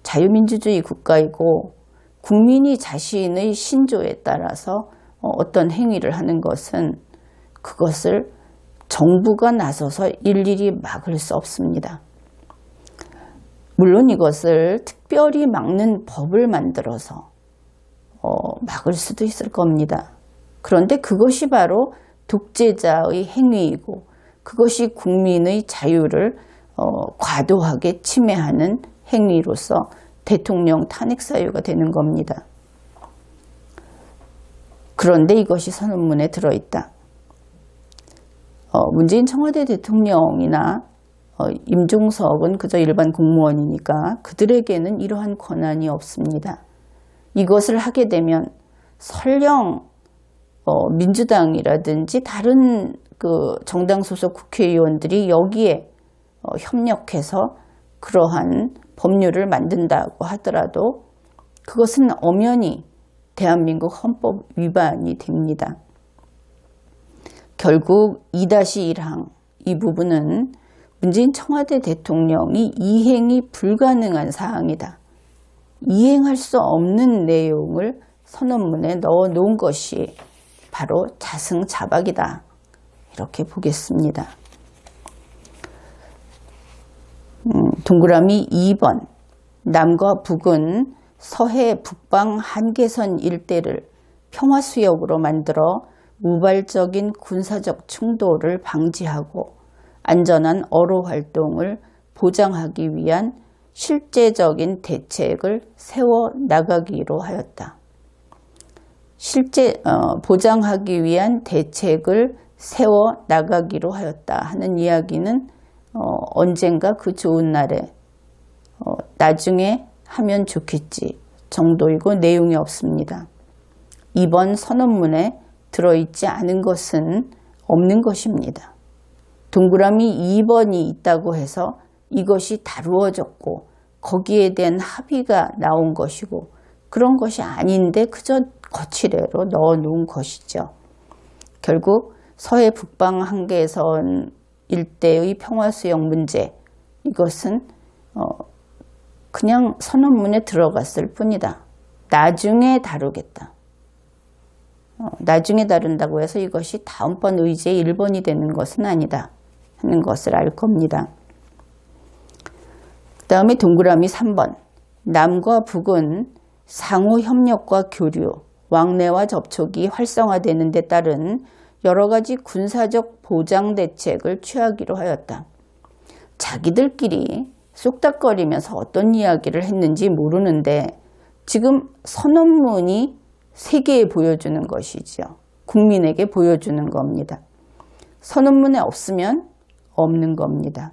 [SPEAKER 1] 자유민주주의 국가이고 국민이 자신의 신조에 따라서 어떤 행위를 하는 것은 그것을 정부가 나서서 일일이 막을 수 없습니다. 물론 이것을 특별히 막는 법을 만들어서 막을 수도 있을 겁니다. 그런데 그것이 바로 독재자의 행위이고 그것이 국민의 자유를 과도하게 침해하는 행위로서 대통령 탄핵 사유가 되는 겁니다. 그런데 이것이 선언문에 들어있다. 문재인 청와대 대통령이나 임종석은 그저 일반 공무원이니까 그들에게는 이러한 권한이 없습니다. 이것을 하게 되면 설령 민주당이라든지 다른 그 정당 소속 국회의원들이 여기에 협력해서 그러한 법률을 만든다고 하더라도 그것은 엄연히 대한민국 헌법 위반이 됩니다. 결국 2-1항 이 부분은 문재인 청와대 대통령이 이행이 불가능한 사항이다. 이행할 수 없는 내용을 선언문에 넣어 놓은 것이 바로 자승자박이다. 이렇게 보겠습니다. 동그라미 2번 남과 북은 서해 북방 한계선 일대를 평화수역으로 만들어 우발적인 군사적 충돌을 방지하고 안전한 어로 활동을 보장하기 위한 실제적인 대책을 세워 나가기로 하였다. 보장하기 위한 대책을 세워 나가기로 하였다 하는 이야기는 언젠가 그 좋은 날에 나중에 하면 좋겠지 정도이고 내용이 없습니다. 이번 선언문에 들어있지 않은 것은 없는 것입니다. 동그라미 2번이 있다고 해서 이것이 다루어졌고 거기에 대한 합의가 나온 것이고 그런 것이 아닌데 그저 거치대로 넣어놓은 것이죠. 결국 서해 북방 한계선 일대의 평화수역 문제 이것은 그냥 선언문에 들어갔을 뿐이다. 나중에 다루겠다. 나중에 다룬다고 해서 이것이 다음번 의제의 1번이 되는 것은 아니다 하는 것을 알 겁니다. 그 다음에 동그라미 3번 남과 북은 상호 협력과 교류, 왕래와 접촉이 활성화되는 데 따른 여러 가지 군사적 보장 대책을 취하기로 하였다. 자기들끼리 쏙닥거리면서 어떤 이야기를 했는지 모르는데 지금 선언문이 세계에 보여주는 것이죠. 국민에게 보여주는 겁니다. 선언문에 없으면 없는 겁니다.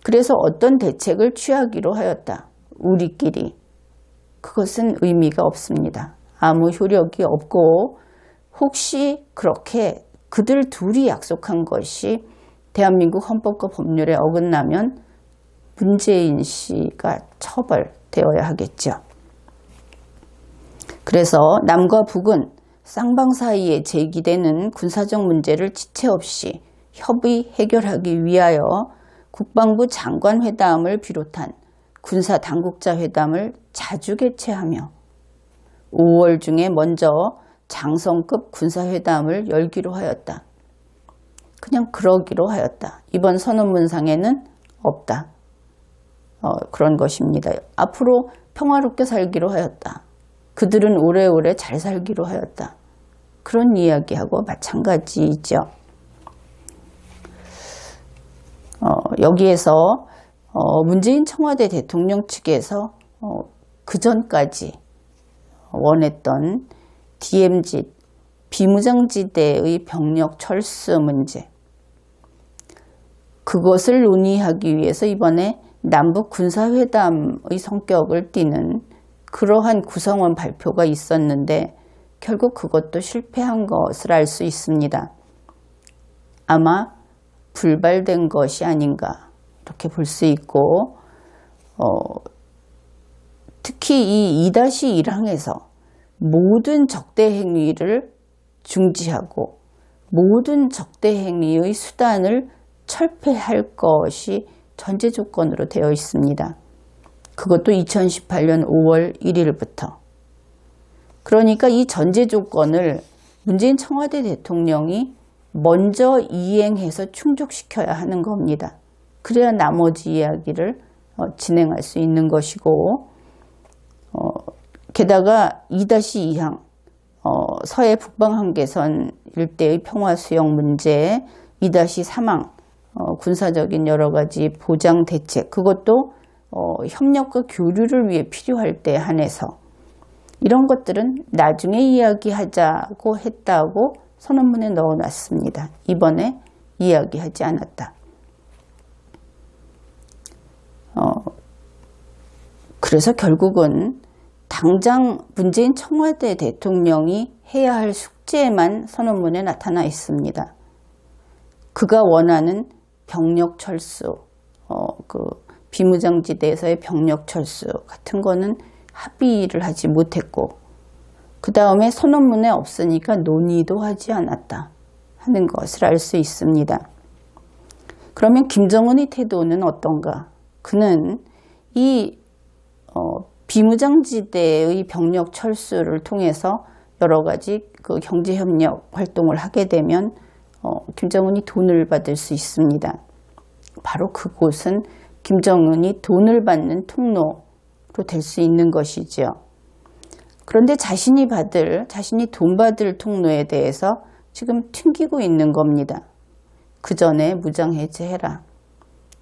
[SPEAKER 1] 그래서 어떤 대책을 취하기로 하였다. 우리끼리. 그것은 의미가 없습니다. 아무 효력이 없고 혹시 그렇게 그들 둘이 약속한 것이 대한민국 헌법과 법률에 어긋나면 문재인 씨가 처벌되어야 하겠죠. 그래서 남과 북은 쌍방 사이에 제기되는 군사적 문제를 지체 없이 협의 해결하기 위하여 국방부 장관 회담을 비롯한 군사 당국자 회담을 자주 개최하며 5월 중에 먼저 장성급 군사회담을 열기로 하였다. 그냥 그러기로 하였다. 이번 선언문상에는 없다. 그런 것입니다. 앞으로 평화롭게 살기로 하였다. 그들은 오래오래 잘 살기로 하였다. 그런 이야기하고 마찬가지죠. 여기에서 문재인 청와대 대통령 측에서 그 전까지 원했던 DMZ 비무장지대의 병력 철수 문제, 그것을 논의하기 위해서 이번에 남북 군사회담의 성격을 띠는 그러한 구성원 발표가 있었는데 결국 그것도 실패한 것을 알 수 있습니다. 아마 불발된 것이 아닌가 이렇게 볼 수 있고, 특히 이 2-1항에서 모든 적대 행위를 중지하고 모든 적대 행위의 수단을 철폐할 것이 전제 조건으로 되어 있습니다. 그것도 2018년 5월 1일부터. 그러니까 이 전제 조건을 문재인 청와대 대통령이 먼저 이행해서 충족시켜야 하는 겁니다. 그래야 나머지 이야기를 진행할 수 있는 것이고, 게다가 2-2항 서해 북방 한계선 일대의 평화 수용 문제, 2-3항 군사적인 여러 가지 보장 대책, 그것도 협력과 교류를 위해 필요할 때 한해서 이런 것들은 나중에 이야기하자고 했다고 선언문에 넣어놨습니다. 이번에 이야기하지 않았다. 그래서 결국은 당장 문재인 청와대 대통령이 해야 할 숙제만 선언문에 나타나 있습니다. 그가 원하는 병력 철수, 비무장지대에서의 병력 철수 같은 거는 합의를 하지 못했고, 그 다음에 선언문에 없으니까 논의도 하지 않았다 하는 것을 알 수 있습니다. 그러면 김정은의 태도는 어떤가? 그는 이 비무장지대의 병력 철수를 통해서 여러 가지 그 경제협력 활동을 하게 되면 김정은이 돈을 받을 수 있습니다. 바로 그곳은 김정은이 돈을 받는 통로로 될 수 있는 것이죠. 그런데 자신이 돈 받을 통로에 대해서 지금 튕기고 있는 겁니다. 그 전에 무장해제해라.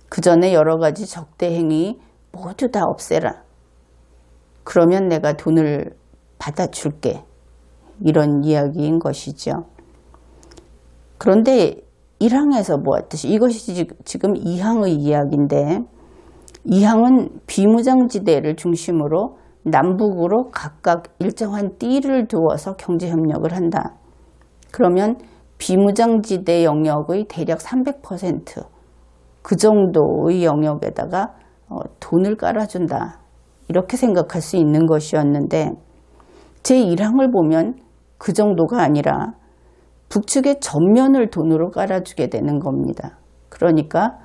[SPEAKER 1] 그 전에 여러 가지 적대 행위 모두 다 없애라. 그러면 내가 돈을 받아줄게. 이런 이야기인 것이죠. 그런데 1항에서 보았듯이 이것이 지금 2항의 이야기인데, 2항은 비무장지대를 중심으로 남북으로 각각 일정한 띠를 두어서 경제협력을 한다. 그러면 비무장지대 영역의 대략 300% 그 정도의 영역에다가 돈을 깔아준다. 이렇게 생각할 수 있는 것이었는데, 제1항을 보면 그 정도가 아니라 북측의 전면을 돈으로 깔아주게 되는 겁니다. 그러니까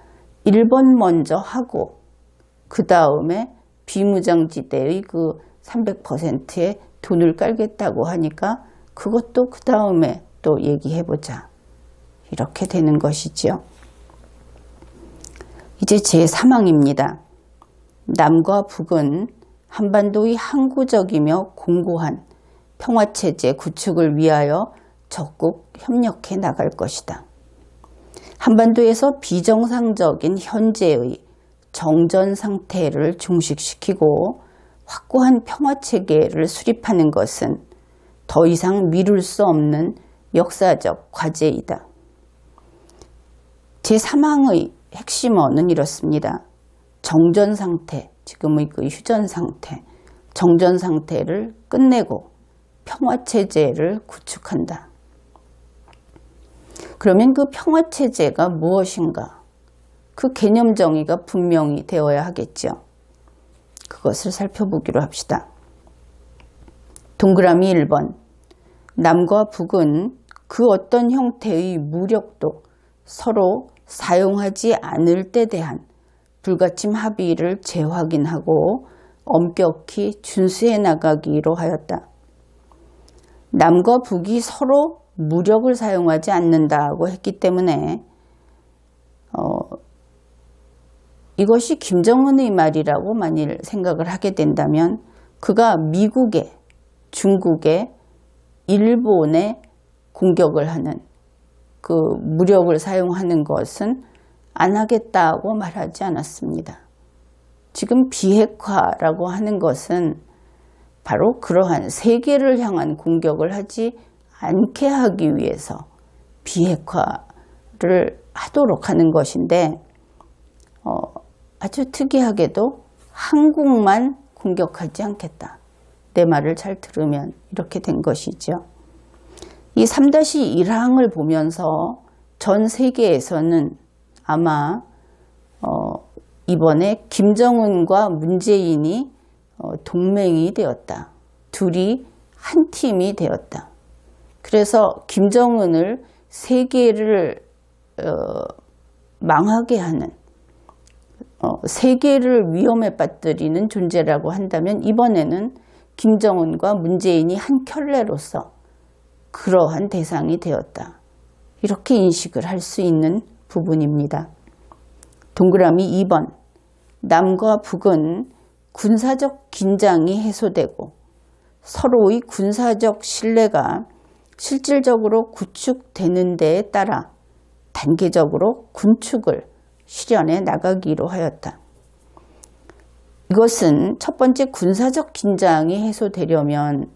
[SPEAKER 1] 1번 먼저 하고 그 다음에 비무장지대의 그 300%의 돈을 깔겠다고 하니까 그것도 그 다음에 또 얘기해보자. 이렇게 되는 것이죠. 이제 제3항입니다. 남과 북은 한반도의 항구적이며 공고한 평화체제 구축을 위하여 적극 협력해 나갈 것이다. 한반도에서 비정상적인 현재의 정전 상태를 종식시키고 확고한 평화체계를 수립하는 것은 더 이상 미룰 수 없는 역사적 과제이다. 제3항의 핵심어는 이렇습니다. 정전 상태, 지금의 그 휴전 상태, 정전 상태를 끝내고 평화체제를 구축한다. 그러면 그 평화체제가 무엇인가? 그 개념 정의가 분명히 되어야 하겠죠. 그것을 살펴보기로 합시다. 동그라미 1번. 남과 북은 그 어떤 형태의 무력도 서로 사용하지 않을 때 대한 불가침 합의를 재확인하고 엄격히 준수해 나가기로 하였다. 남과 북이 서로 무력을 사용하지 않는다고 했기 때문에 이것이 김정은의 말이라고 만일 생각을 하게 된다면 그가 미국에, 중국에, 일본에 공격을 하는 그 무력을 사용하는 것은 안 하겠다고 말하지 않았습니다. 지금 비핵화라고 하는 것은 바로 그러한 세계를 향한 공격을 하지 않게 하기 위해서 비핵화를 하도록 하는 것인데 아주 특이하게도 한국만 공격하지 않겠다. 내 말을 잘 들으면 이렇게 된 것이죠. 이 3-1항을 보면서 전 세계에서는 아마 이번에 김정은과 문재인이 동맹이 되었다. 둘이 한 팀이 되었다. 그래서 김정은을 세계를 망하게 하는 세계를 위험에 빠뜨리는 존재라고 한다면 이번에는 김정은과 문재인이 한 켤레로서 그러한 대상이 되었다. 이렇게 인식을 할 수 있는 부분입니다. 동그라미 2번. 남과 북은 군사적 긴장이 해소되고 서로의 군사적 신뢰가 실질적으로 구축되는 데에 따라 단계적으로 군축을 실현해 나가기로 하였다. 이것은 첫 번째 군사적 긴장이 해소되려면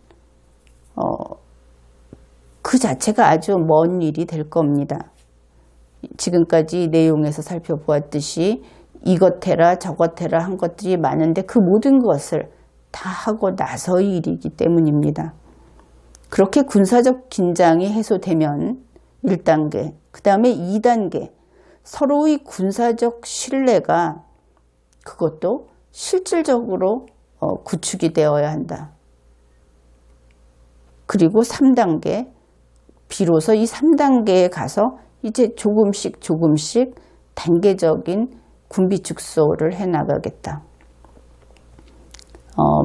[SPEAKER 1] 그 자체가 아주 먼 일이 될 겁니다. 지금까지 내용에서 살펴보았듯이 이것 해라 저것 해라 한 것들이 많은데 그 모든 것을 다 하고 나서의 일이기 때문입니다. 그렇게 군사적 긴장이 해소되면 1단계, 그 다음에 2단계, 서로의 군사적 신뢰가 그것도 실질적으로 구축이 되어야 한다. 그리고 3단계, 비로소 이 3단계에 가서 이제 조금씩 단계적인 군비 축소를 해나가겠다.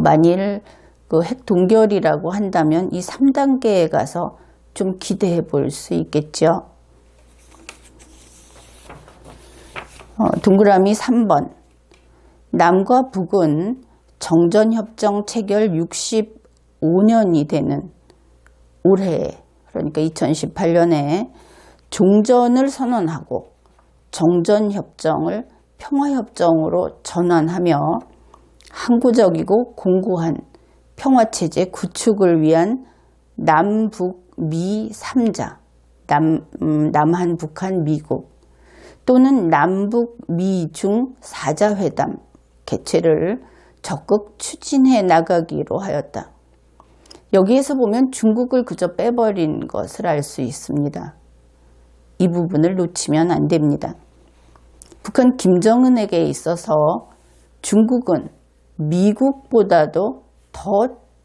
[SPEAKER 1] 만일 그 핵 동결이라고 한다면 이 3단계에 가서 좀 기대해 볼 수 있겠죠. 동그라미 3번. 남과 북은 정전협정 체결 65년이 되는 올해, 그러니까 2018년에 종전을 선언하고 정전협정을 평화협정으로 전환하며 항구적이고 공고한 평화체제 구축을 위한 남북미 3자, 남한, 북한, 미국 또는 남북, 미, 중 4자 회담 개최를 적극 추진해 나가기로 하였다. 여기에서 보면 중국을 그저 빼버린 것을 알 수 있습니다. 이 부분을 놓치면 안 됩니다. 북한 김정은에게 있어서 중국은 미국보다도 더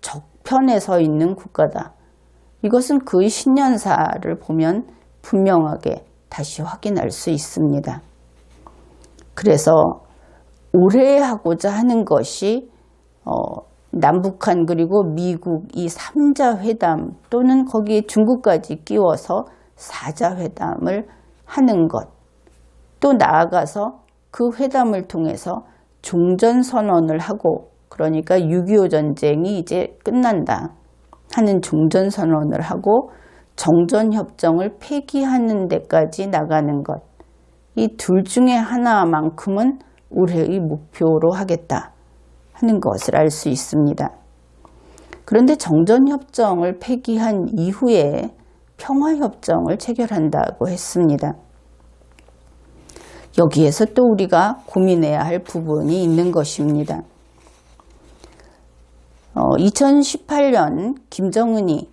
[SPEAKER 1] 적편에 서 있는 국가다. 이것은 그의 신년사를 보면 분명하게 다시 확인할 수 있습니다. 그래서 올해하고자 하는 것이 남북한 그리고 미국 이 3자 회담 또는 거기에 중국까지 끼워서 4자 회담을 하는 것, 또 나아가서 그 회담을 통해서 종전선언을 하고, 그러니까 6.25 전쟁이 이제 끝난다 하는 종전선언을 하고 정전협정을 폐기하는 데까지 나가는 것, 이 둘 중에 하나만큼은 올해의 목표로 하겠다 하는 것을 알 수 있습니다. 그런데 정전협정을 폐기한 이후에 평화협정을 체결한다고 했습니다. 여기에서 또 우리가 고민해야 할 부분이 있는 것입니다. 2018년 김정은이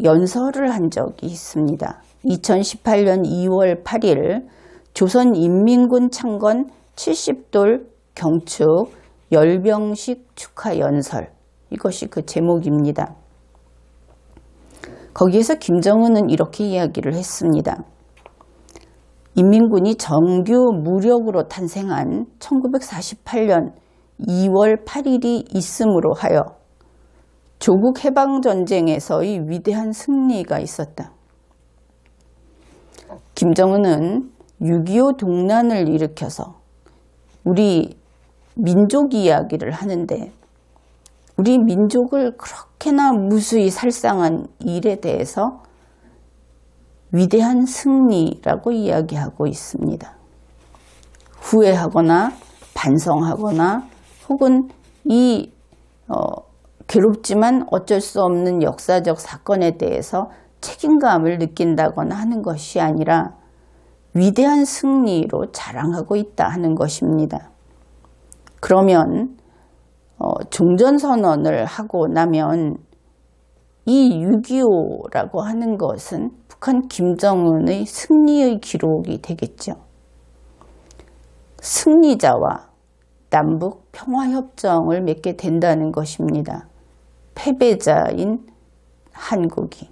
[SPEAKER 1] 연설을 한 적이 있습니다. 2018년 2월 8일 조선인민군 창건 70돌 경축 열병식 축하 연설, 이것이 그 제목입니다. 거기에서 김정은은 이렇게 이야기를 했습니다. 인민군이 정규 무력으로 탄생한 1948년 2월 8일이 있음으로 하여 조국 해방전쟁에서의 위대한 승리가 있었다. 김정은은 6.25 동란을 일으켜서 우리 민족 이야기를 하는데 우리 민족을 그렇게나 무수히 살상한 일에 대해서 위대한 승리라고 이야기하고 있습니다. 후회하거나 반성하거나 혹은 이 괴롭지만 어쩔 수 없는 역사적 사건에 대해서 책임감을 느낀다거나 하는 것이 아니라 위대한 승리로 자랑하고 있다 하는 것입니다. 그러면 종전선언을 하고 나면 이 6.25라고 하는 것은 북한 김정은의 승리의 기록이 되겠죠. 승리자와 남북 평화협정을 맺게 된다는 것입니다. 패배자인 한국이.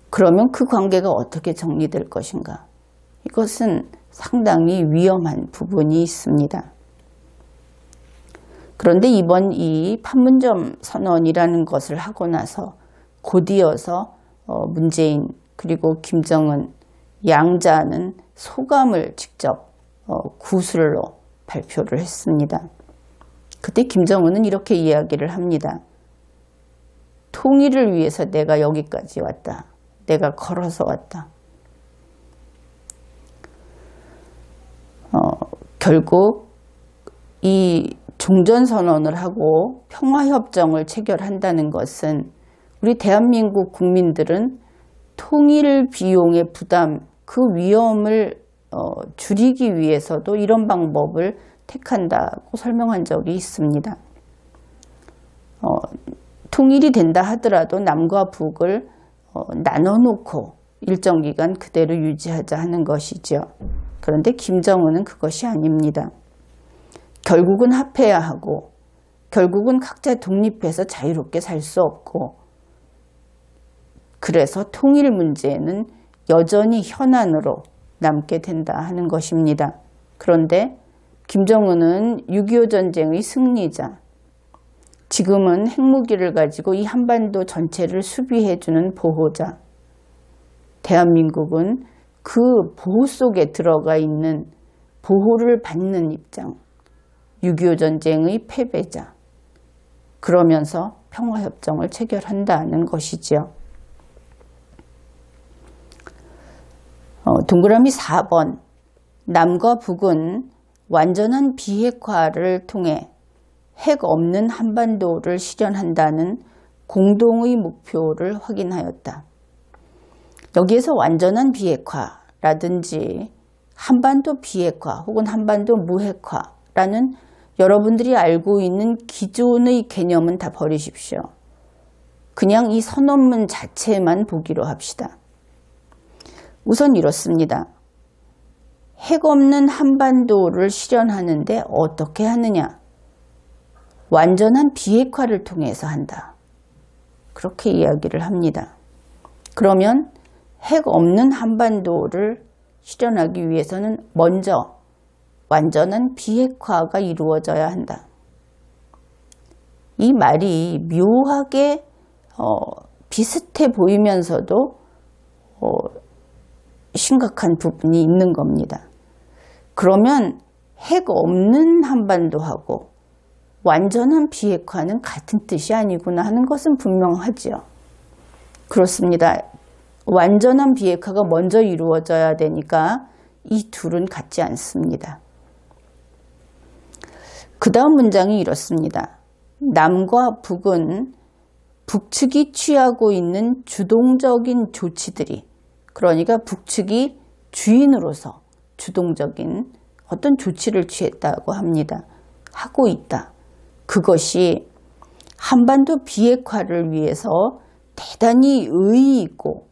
[SPEAKER 1] 그러면 그 관계가 어떻게 정리될 것인가? 이것은 상당히 위험한 부분이 있습니다. 그런데 이번 이 판문점 선언이라는 것을 하고 나서 곧이어서 문재인 그리고 김정은 양자는 소감을 직접 구술로 발표를 했습니다. 그때 김정은은 이렇게 이야기를 합니다. 통일을 위해서 내가 여기까지 왔다. 내가 걸어서 왔다. 결국 이 종전선언을 하고 평화협정을 체결한다는 것은 우리 대한민국 국민들은 통일 비용의 부담, 그 위험을 줄이기 위해서도 이런 방법을 택한다고 설명한 적이 있습니다. 통일이 된다 하더라도 남과 북을 나눠놓고 일정 기간 그대로 유지하자 하는 것이죠. 그런데 김정은은 그것이 아닙니다. 결국은 합해야 하고 결국은 각자 독립해서 자유롭게 살 수 없고 그래서 통일 문제는 여전히 현안으로 남게 된다 하는 것입니다. 그런데 김정은은 6.25 전쟁의 승리자, 지금은 핵무기를 가지고 이 한반도 전체를 수비해주는 보호자, 대한민국은 그 보호 속에 들어가 있는 보호를 받는 입장, 6.25 전쟁의 패배자, 그러면서 평화협정을 체결한다는 것이지요. 동그라미 4번, 남과 북은 완전한 비핵화를 통해 핵 없는 한반도를 실현한다는 공동의 목표를 확인하였다. 여기에서 완전한 비핵화라든지 한반도 비핵화 혹은 한반도 무핵화라는 여러분들이 알고 있는 기존의 개념은 다 버리십시오. 그냥 이 선언문 자체만 보기로 합시다. 우선 이렇습니다. 핵 없는 한반도를 실현하는데 어떻게 하느냐? 완전한 비핵화를 통해서 한다. 그렇게 이야기를 합니다. 그러면 핵 없는 한반도를 실현하기 위해서는 먼저 완전한 비핵화가 이루어져야 한다. 이 말이 묘하게 비슷해 보이면서도 심각한 부분이 있는 겁니다. 그러면 핵 없는 한반도하고 완전한 비핵화는 같은 뜻이 아니구나 하는 것은 분명하죠. 그렇습니다. 완전한 비핵화가 먼저 이루어져야 되니까 이 둘은 같지 않습니다. 그 다음 문장이 이렇습니다. 남과 북은 북측이 취하고 있는 주동적인 조치들이, 그러니까 북측이 주인으로서 주동적인 어떤 조치를 취했다고 합니다. 하고 있다. 그것이 한반도 비핵화를 위해서 대단히 의의 있고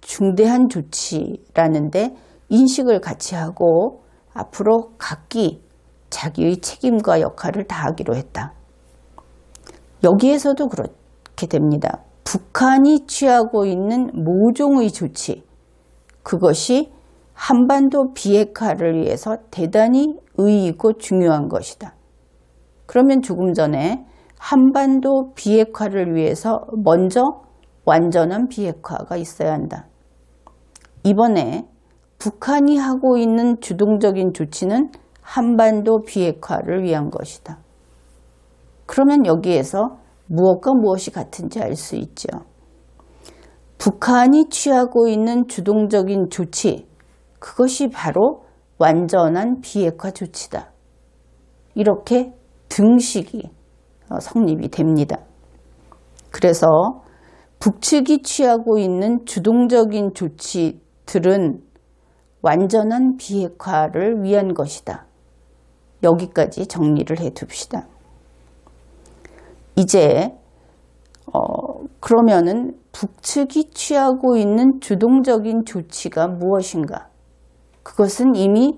[SPEAKER 1] 중대한 조치라는데 인식을 같이 하고 앞으로 각기 자기의 책임과 역할을 다하기로 했다. 여기에서도 그렇게 됩니다. 북한이 취하고 있는 모종의 조치, 그것이 한반도 비핵화를 위해서 대단히 의의 있고 중요한 것이다. 그러면 조금 전에 한반도 비핵화를 위해서 먼저 완전한 비핵화가 있어야 한다. 이번에 북한이 하고 있는 주동적인 조치는 한반도 비핵화를 위한 것이다. 그러면 여기에서 무엇과 무엇이 같은지 알 수 있죠. 북한이 취하고 있는 주동적인 조치, 그것이 바로 완전한 비핵화 조치다. 이렇게 등식이 성립이 됩니다. 그래서 북측이 취하고 있는 주동적인 조치들은 완전한 비핵화를 위한 것이다. 여기까지 정리를 해 둡시다. 이제 그러면은 북측이 취하고 있는 주동적인 조치가 무엇인가? 그것은 이미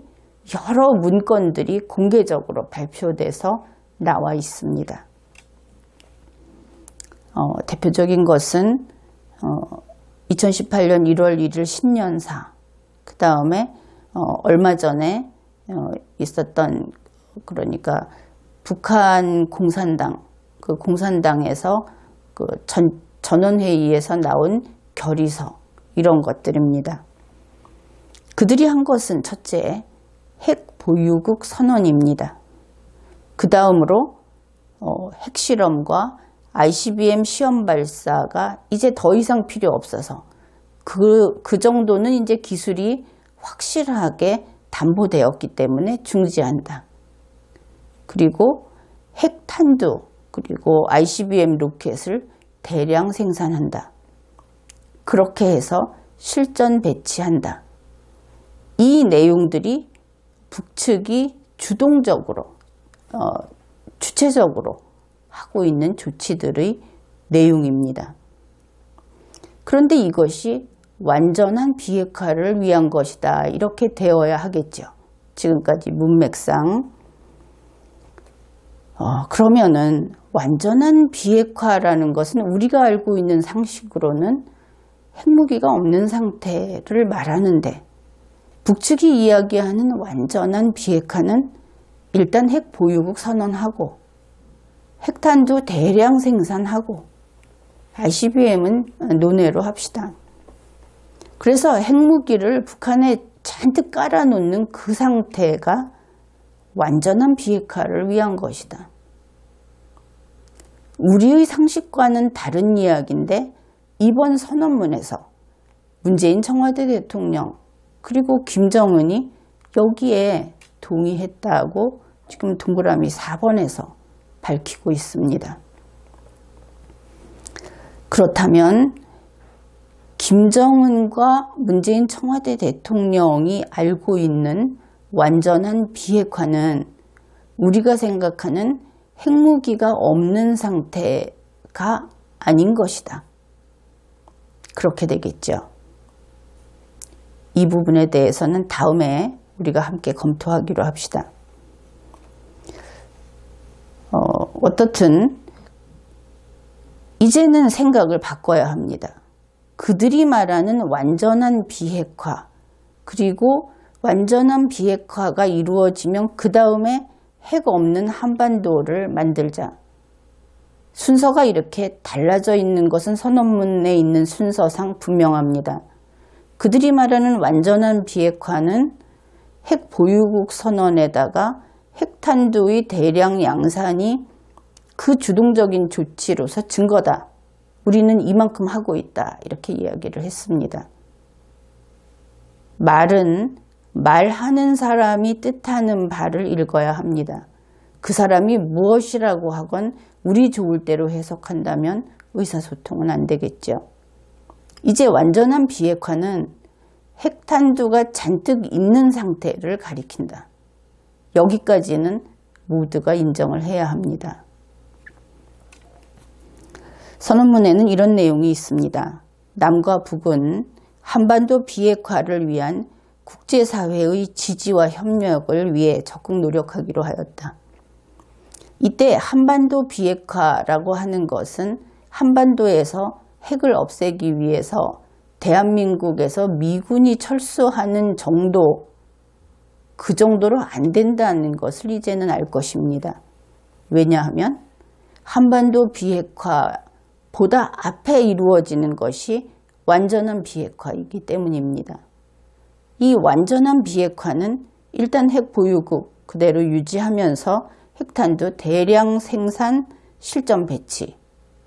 [SPEAKER 1] 여러 문건들이 공개적으로 발표돼서 나와 있습니다. 대표적인 것은 2018년 1월 1일 신년사, 그 다음에 얼마 전에 있었던, 그러니까 북한 공산당, 그 공산당에서 그 전원회의에서 나온 결의서, 이런 것들입니다. 그들이 한 것은 첫째, 핵 보유국 선언입니다. 그 다음으로 핵실험과 ICBM 시험 발사가 이제 더 이상 필요 없어서 그 정도는 이제 기술이 확실하게 담보되었기 때문에 중지한다. 그리고 핵탄두, 그리고 ICBM 로켓을 대량 생산한다. 그렇게 해서 실전 배치한다. 이 내용들이 북측이 주동적으로, 주체적으로 하고 있는 조치들의 내용입니다. 그런데 이것이 완전한 비핵화를 위한 것이다. 이렇게 되어야 하겠죠. 지금까지 문맥상. 그러면은 완전한 비핵화라는 것은 우리가 알고 있는 상식으로는 핵무기가 없는 상태를 말하는데, 북측이 이야기하는 완전한 비핵화는 일단 핵 보유국 선언하고 핵탄두 대량 생산하고 ICBM은 논외로 합시다. 그래서 핵무기를 북한에 잔뜩 깔아놓는 그 상태가 완전한 비핵화를 위한 것이다. 우리의 상식과는 다른 이야기인데, 이번 선언문에서 문재인 청와대 대통령 그리고 김정은이 여기에 동의했다고 지금 동그라미 4번에서 밝히고 있습니다. 그렇다면 김정은과 문재인 청와대 대통령이 알고 있는 완전한 비핵화는 우리가 생각하는 핵무기가 없는 상태가 아닌 것이다. 그렇게 되겠죠. 이 부분에 대해서는 다음에 우리가 함께 검토하기로 합시다. 어떻든 이제는 생각을 바꿔야 합니다. 그들이 말하는 완전한 비핵화, 그리고 완전한 비핵화가 이루어지면 그 다음에 핵 없는 한반도를 만들자. 순서가 이렇게 달라져 있는 것은 선언문에 있는 순서상 분명합니다. 그들이 말하는 완전한 비핵화는 핵 보유국 선언에다가 핵탄두의 대량 양산이 그 주동적인 조치로서 증거다. 우리는 이만큼 하고 있다. 이렇게 이야기를 했습니다. 말은 말하는 사람이 뜻하는 바를 읽어야 합니다. 그 사람이 무엇이라고 하건 우리 좋을 대로 해석한다면 의사소통은 안 되겠죠. 이제 완전한 비핵화는 핵탄두가 잔뜩 있는 상태를 가리킨다. 여기까지는 모두가 인정을 해야 합니다. 선언문에는 이런 내용이 있습니다. 남과 북은 한반도 비핵화를 위한 국제사회의 지지와 협력을 위해 적극 노력하기로 하였다. 이때 한반도 비핵화라고 하는 것은 한반도에서 핵을 없애기 위해서 대한민국에서 미군이 철수하는 정도, 그 정도로 안 된다는 것을 이제는 알 것입니다. 왜냐하면 한반도 비핵화보다 앞에 이루어지는 것이 완전한 비핵화이기 때문입니다. 이 완전한 비핵화는 일단 핵 보유국 그대로 유지하면서 핵탄두 대량 생산 실전 배치,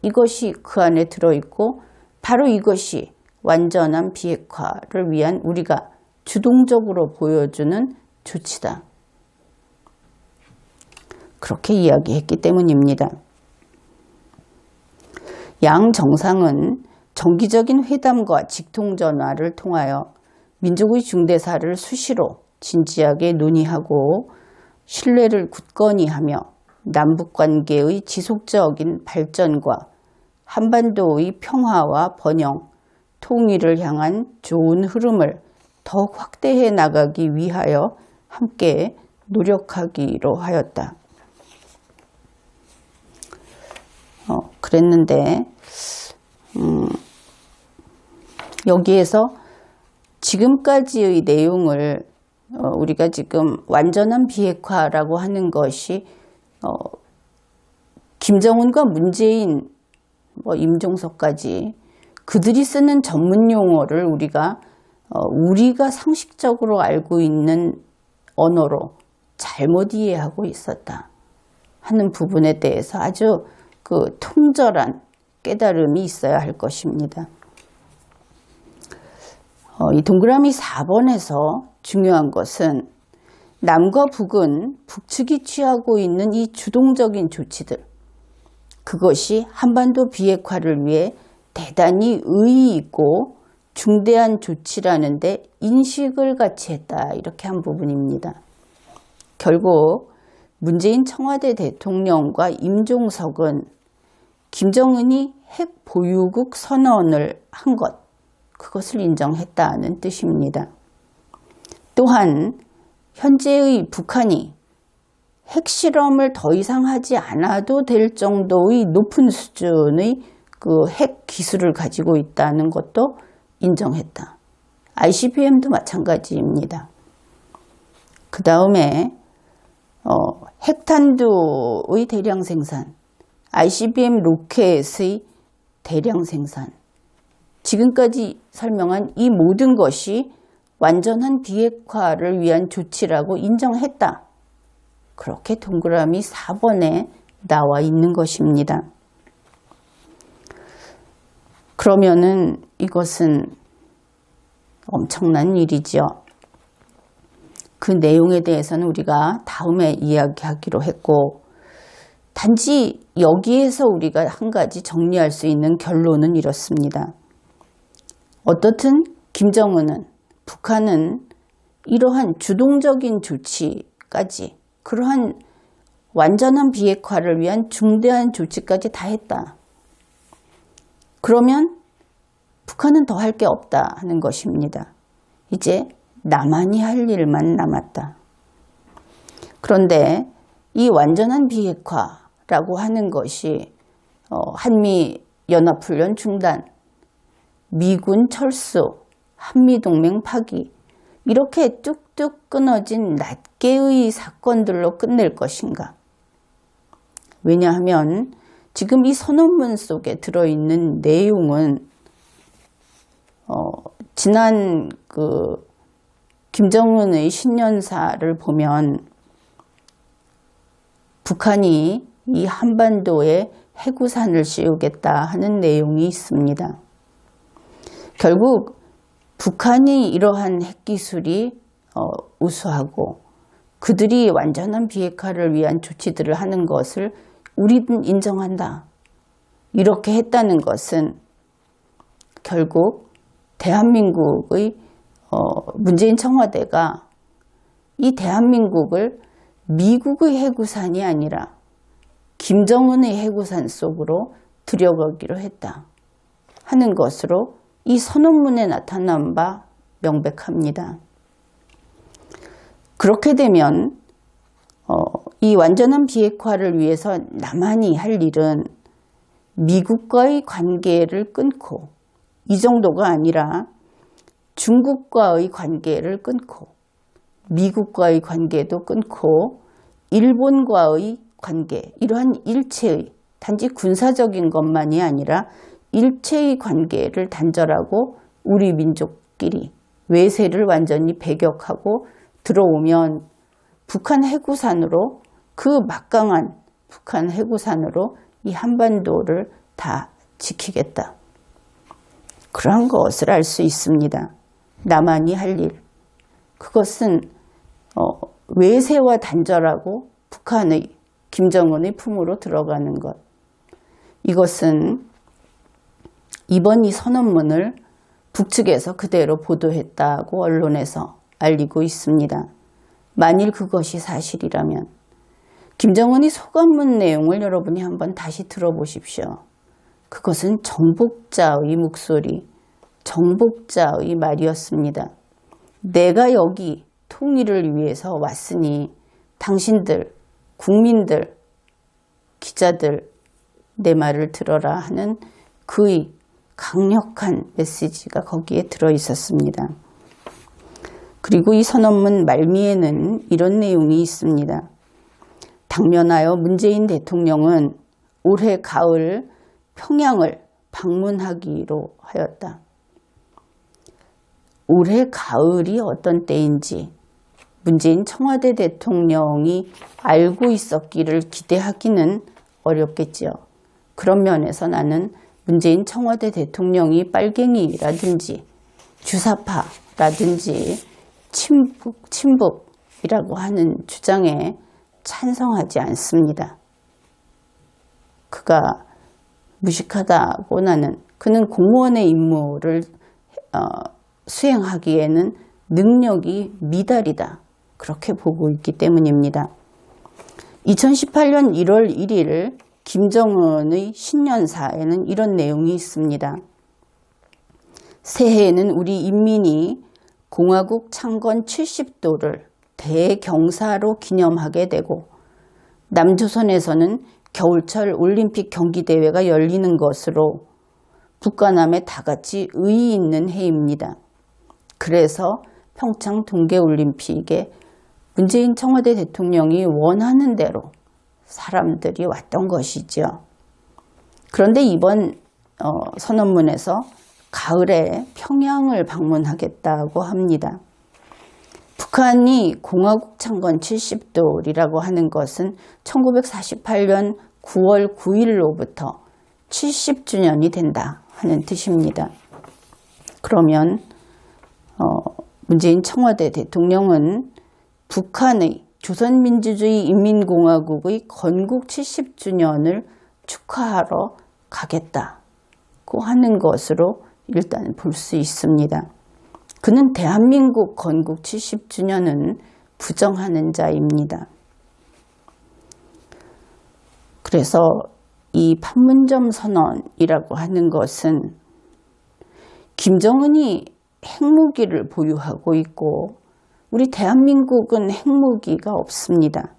[SPEAKER 1] 이것이 그 안에 들어있고 바로 이것이 완전한 비핵화를 위한 우리가 주동적으로 보여주는 조치다. 그렇게 이야기했기 때문입니다. 양 정상은 정기적인 회담과 직통전화를 통하여 민족의 중대사를 수시로 진지하게 논의하고 신뢰를 굳건히 하며 남북관계의 지속적인 발전과 한반도의 평화와 번영, 통일을 향한 좋은 흐름을 더욱 확대해 나가기 위하여 함께 노력하기로 하였다. 그랬는데 여기에서 지금까지의 내용을 우리가 지금 완전한 비핵화라고 하는 것이 김정은과 문재인, 임종석까지 그들이 쓰는 전문 용어를 우리가 상식적으로 알고 있는 언어로 잘못 이해하고 있었다 하는 부분에 대해서 아주 통절한 깨달음이 있어야 할 것입니다. 이 동그라미 4번에서 중요한 것은 남과 북은 북측이 취하고 있는 이 주동적인 조치들, 그것이 한반도 비핵화를 위해 대단히 의의 있고 중대한 조치라는 데 인식을 같이 했다, 이렇게 한 부분입니다. 결국 문재인 청와대 대통령과 임종석은 김정은이 핵 보유국 선언을 한 것, 그것을 인정했다는 뜻입니다. 또한 현재의 북한이 핵실험을 더 이상 하지 않아도 될 정도의 높은 수준의 핵 기술을 가지고 있다는 것도 인정했다. ICBM도 마찬가지입니다. 그 다음에 핵탄두의 대량 생산, ICBM 로켓의 대량 생산, 지금까지 설명한 이 모든 것이 완전한 비핵화를 위한 조치라고 인정했다. 그렇게 동그라미 4번에 나와 있는 것입니다. 그러면은 이것은 엄청난 일이죠. 그 내용에 대해서는 우리가 다음에 이야기하기로 했고, 단지 여기에서 우리가 한 가지 정리할 수 있는 결론은 이렇습니다. 어떻든 김정은은, 북한은 이러한 주동적인 조치까지, 그러한 완전한 비핵화를 위한 중대한 조치까지 다 했다. 그러면 북한은 더 할 게 없다 하는 것입니다. 이제 나만이 할 일만 남았다. 그런데 이 완전한 비핵화라고 하는 것이 한미 연합훈련 중단, 미군 철수, 한미동맹 파기, 이렇게 뚝뚝 끊어진 낱개의 사건들로 끝낼 것인가? 왜냐하면 지금 이 선언문 속에 들어있는 내용은 지난 김정은의 신년사를 보면 북한이 이 한반도에 해구산을 씌우겠다 하는 내용이 있습니다. 결국 북한이 이러한 핵기술이 우수하고 그들이 완전한 비핵화를 위한 조치들을 하는 것을 우리는 인정한다. 이렇게 했다는 것은 결국 대한민국의 문재인 청와대가 이 대한민국을 미국의 해구산이 아니라 김정은의 해구산 속으로 들여가기로 했다 하는 것으로 이 선언문에 나타난 바 명백합니다. 그렇게 되면 이 완전한 비핵화를 위해서 남한이 할 일은 미국과의 관계를 끊고, 이 정도가 아니라 중국과의 관계를 끊고, 미국과의 관계도 끊고, 일본과의 관계, 이러한 일체의 단지 군사적인 것만이 아니라 일체의 관계를 단절하고 우리 민족끼리 외세를 완전히 배격하고 들어오면 북한 해구산으로, 그 막강한 북한 해구산으로 이 한반도를 다 지키겠다. 그러한 것을 알 수 있습니다. 남한이 할 일, 그것은 외세와 단절하고 북한의, 김정은의 품으로 들어가는 것. 이것은 이번 이 선언문을 북측에서 그대로 보도했다고 언론에서 알리고 있습니다. 만일 그것이 사실이라면 김정은이 소감문 내용을 여러분이 한번 다시 들어보십시오. 그것은 정복자의 목소리, 정복자의 말이었습니다. 내가 여기 통일을 위해서 왔으니 당신들, 국민들, 기자들 내 말을 들어라 하는 그의 강력한 메시지가 거기에 들어 있었습니다. 그리고 이 선언문 말미에는 이런 내용이 있습니다. 당면하여 문재인 대통령은 올해 가을 평양을 방문하기로 하였다. 올해 가을이 어떤 때인지 문재인 청와대 대통령이 알고 있었기를 기대하기는 어렵겠지요. 그런 면에서 나는 문재인 청와대 대통령이 빨갱이라든지 주사파라든지 친북이라고 하는 주장에 찬성하지 않습니다. 그가 무식하다고 나는, 그는 공무원의 임무를 수행하기에는 능력이 미달이다. 그렇게 보고 있기 때문입니다. 2018년 1월 1일 김정은의 신년사에는 이런 내용이 있습니다. 새해에는 우리 인민이 공화국 창건 70도를 대경사로 기념하게 되고 남조선에서는 겨울철 올림픽 경기대회가 열리는 것으로 북과 남에 다같이 의의 있는 해입니다. 그래서 평창 동계올림픽에 문재인 청와대 대통령이 원하는 대로 사람들이 왔던 것이죠. 그런데 이번 선언문에서 가을에 평양을 방문하겠다고 합니다. 북한이 공화국 창건 70돌이라고 하는 것은 1948년 9월 9일로부터 70주년이 된다 하는 뜻입니다. 그러면 문재인 청와대 대통령은 북한의 조선민주주의 인민공화국의 건국 70주년을 축하하러 가겠다고 하는 것으로 일단 볼 수 있습니다. 그는 대한민국 건국 70주년은 부정하는 자입니다. 그래서 이 판문점 선언이라고 하는 것은 김정은이 핵무기를 보유하고 있고 우리 대한민국은 핵무기가 없습니다.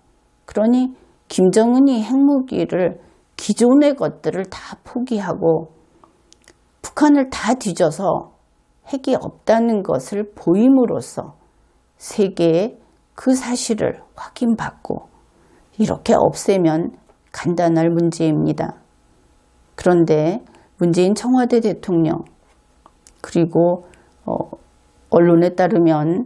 [SPEAKER 1] 그러니 김정은이 핵무기를, 기존의 것들을 다 포기하고 북한을 다 뒤져서 핵이 없다는 것을 보임으로써 세계에 그 사실을 확인받고 이렇게 없애면 간단할 문제입니다. 그런데 문재인 청와대 대통령, 그리고 언론에 따르면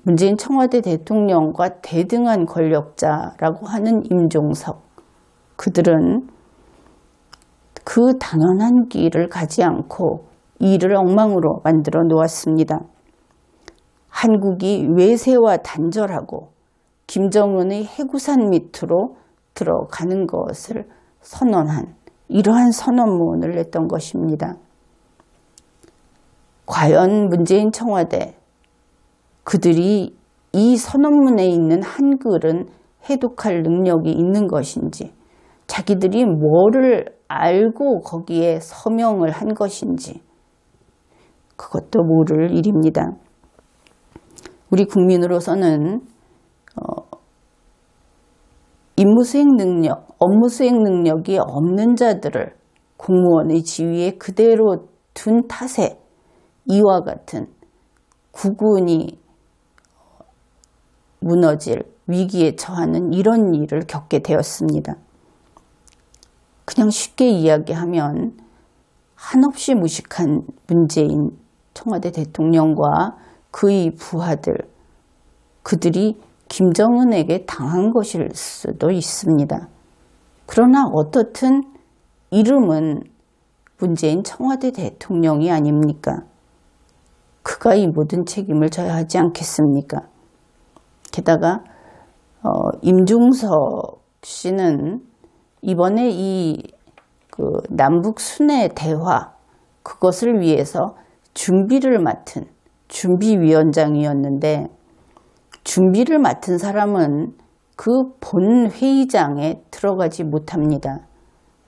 [SPEAKER 1] 문재인 청와대 대통령과 대등한 권력자라고 하는 임종석, 그들은 그 당연한 길을 가지 않고 일을 엉망으로 만들어 놓았습니다. 한국이 외세와 단절하고 김정은의 해구산 밑으로 들어가는 것을 선언한 이러한 선언문을 냈던 것입니다. 과연 문재인 청와대, 그들이 이 선언문에 있는 한글은 해독할 능력이 있는 것인지, 자기들이 뭐를 알고 거기에 서명을 한 것인지 그것도 모를 일입니다. 우리 국민으로서는 임무수행 능력, 업무수행 능력이 없는 자들을 공무원의 지위에 그대로 둔 탓에 이와 같은 국군이 무너질 위기에 처하는 이런 일을 겪게 되었습니다. 그냥 쉽게 이야기하면 한없이 무식한 문재인 청와대 대통령과 그의 부하들, 그들이 김정은에게 당한 것일 수도 있습니다. 그러나 어떻든 이름은 문재인 청와대 대통령이 아닙니까? 그가 이 모든 책임을 져야 하지 않겠습니까? 게다가 임중석 씨는 이번에 이 남북 순회 대화 그것을 위해서 준비를 맡은 준비위원장이었는데, 준비를 맡은 사람은 그 본 회의장에 들어가지 못합니다.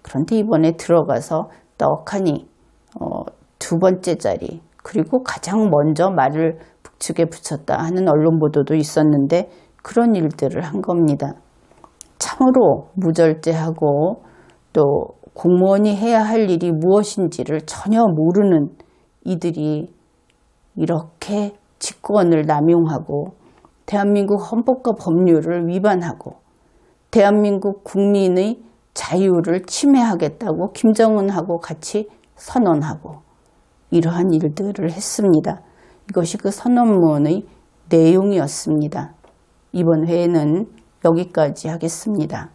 [SPEAKER 1] 그런데 이번에 들어가서 떡하니 두 번째 자리, 그리고 가장 먼저 말을 북측에 붙였다 하는 언론 보도도 있었는데 그런 일들을 한 겁니다. 참으로 무절제하고 또 공무원이 해야 할 일이 무엇인지를 전혀 모르는 이들이 이렇게 직권을 남용하고 대한민국 헌법과 법률을 위반하고 대한민국 국민의 자유를 침해하겠다고 김정은하고 같이 선언하고 이러한 일들을 했습니다. 이것이 그 선언문의 내용이었습니다. 이번 회에는 여기까지 하겠습니다.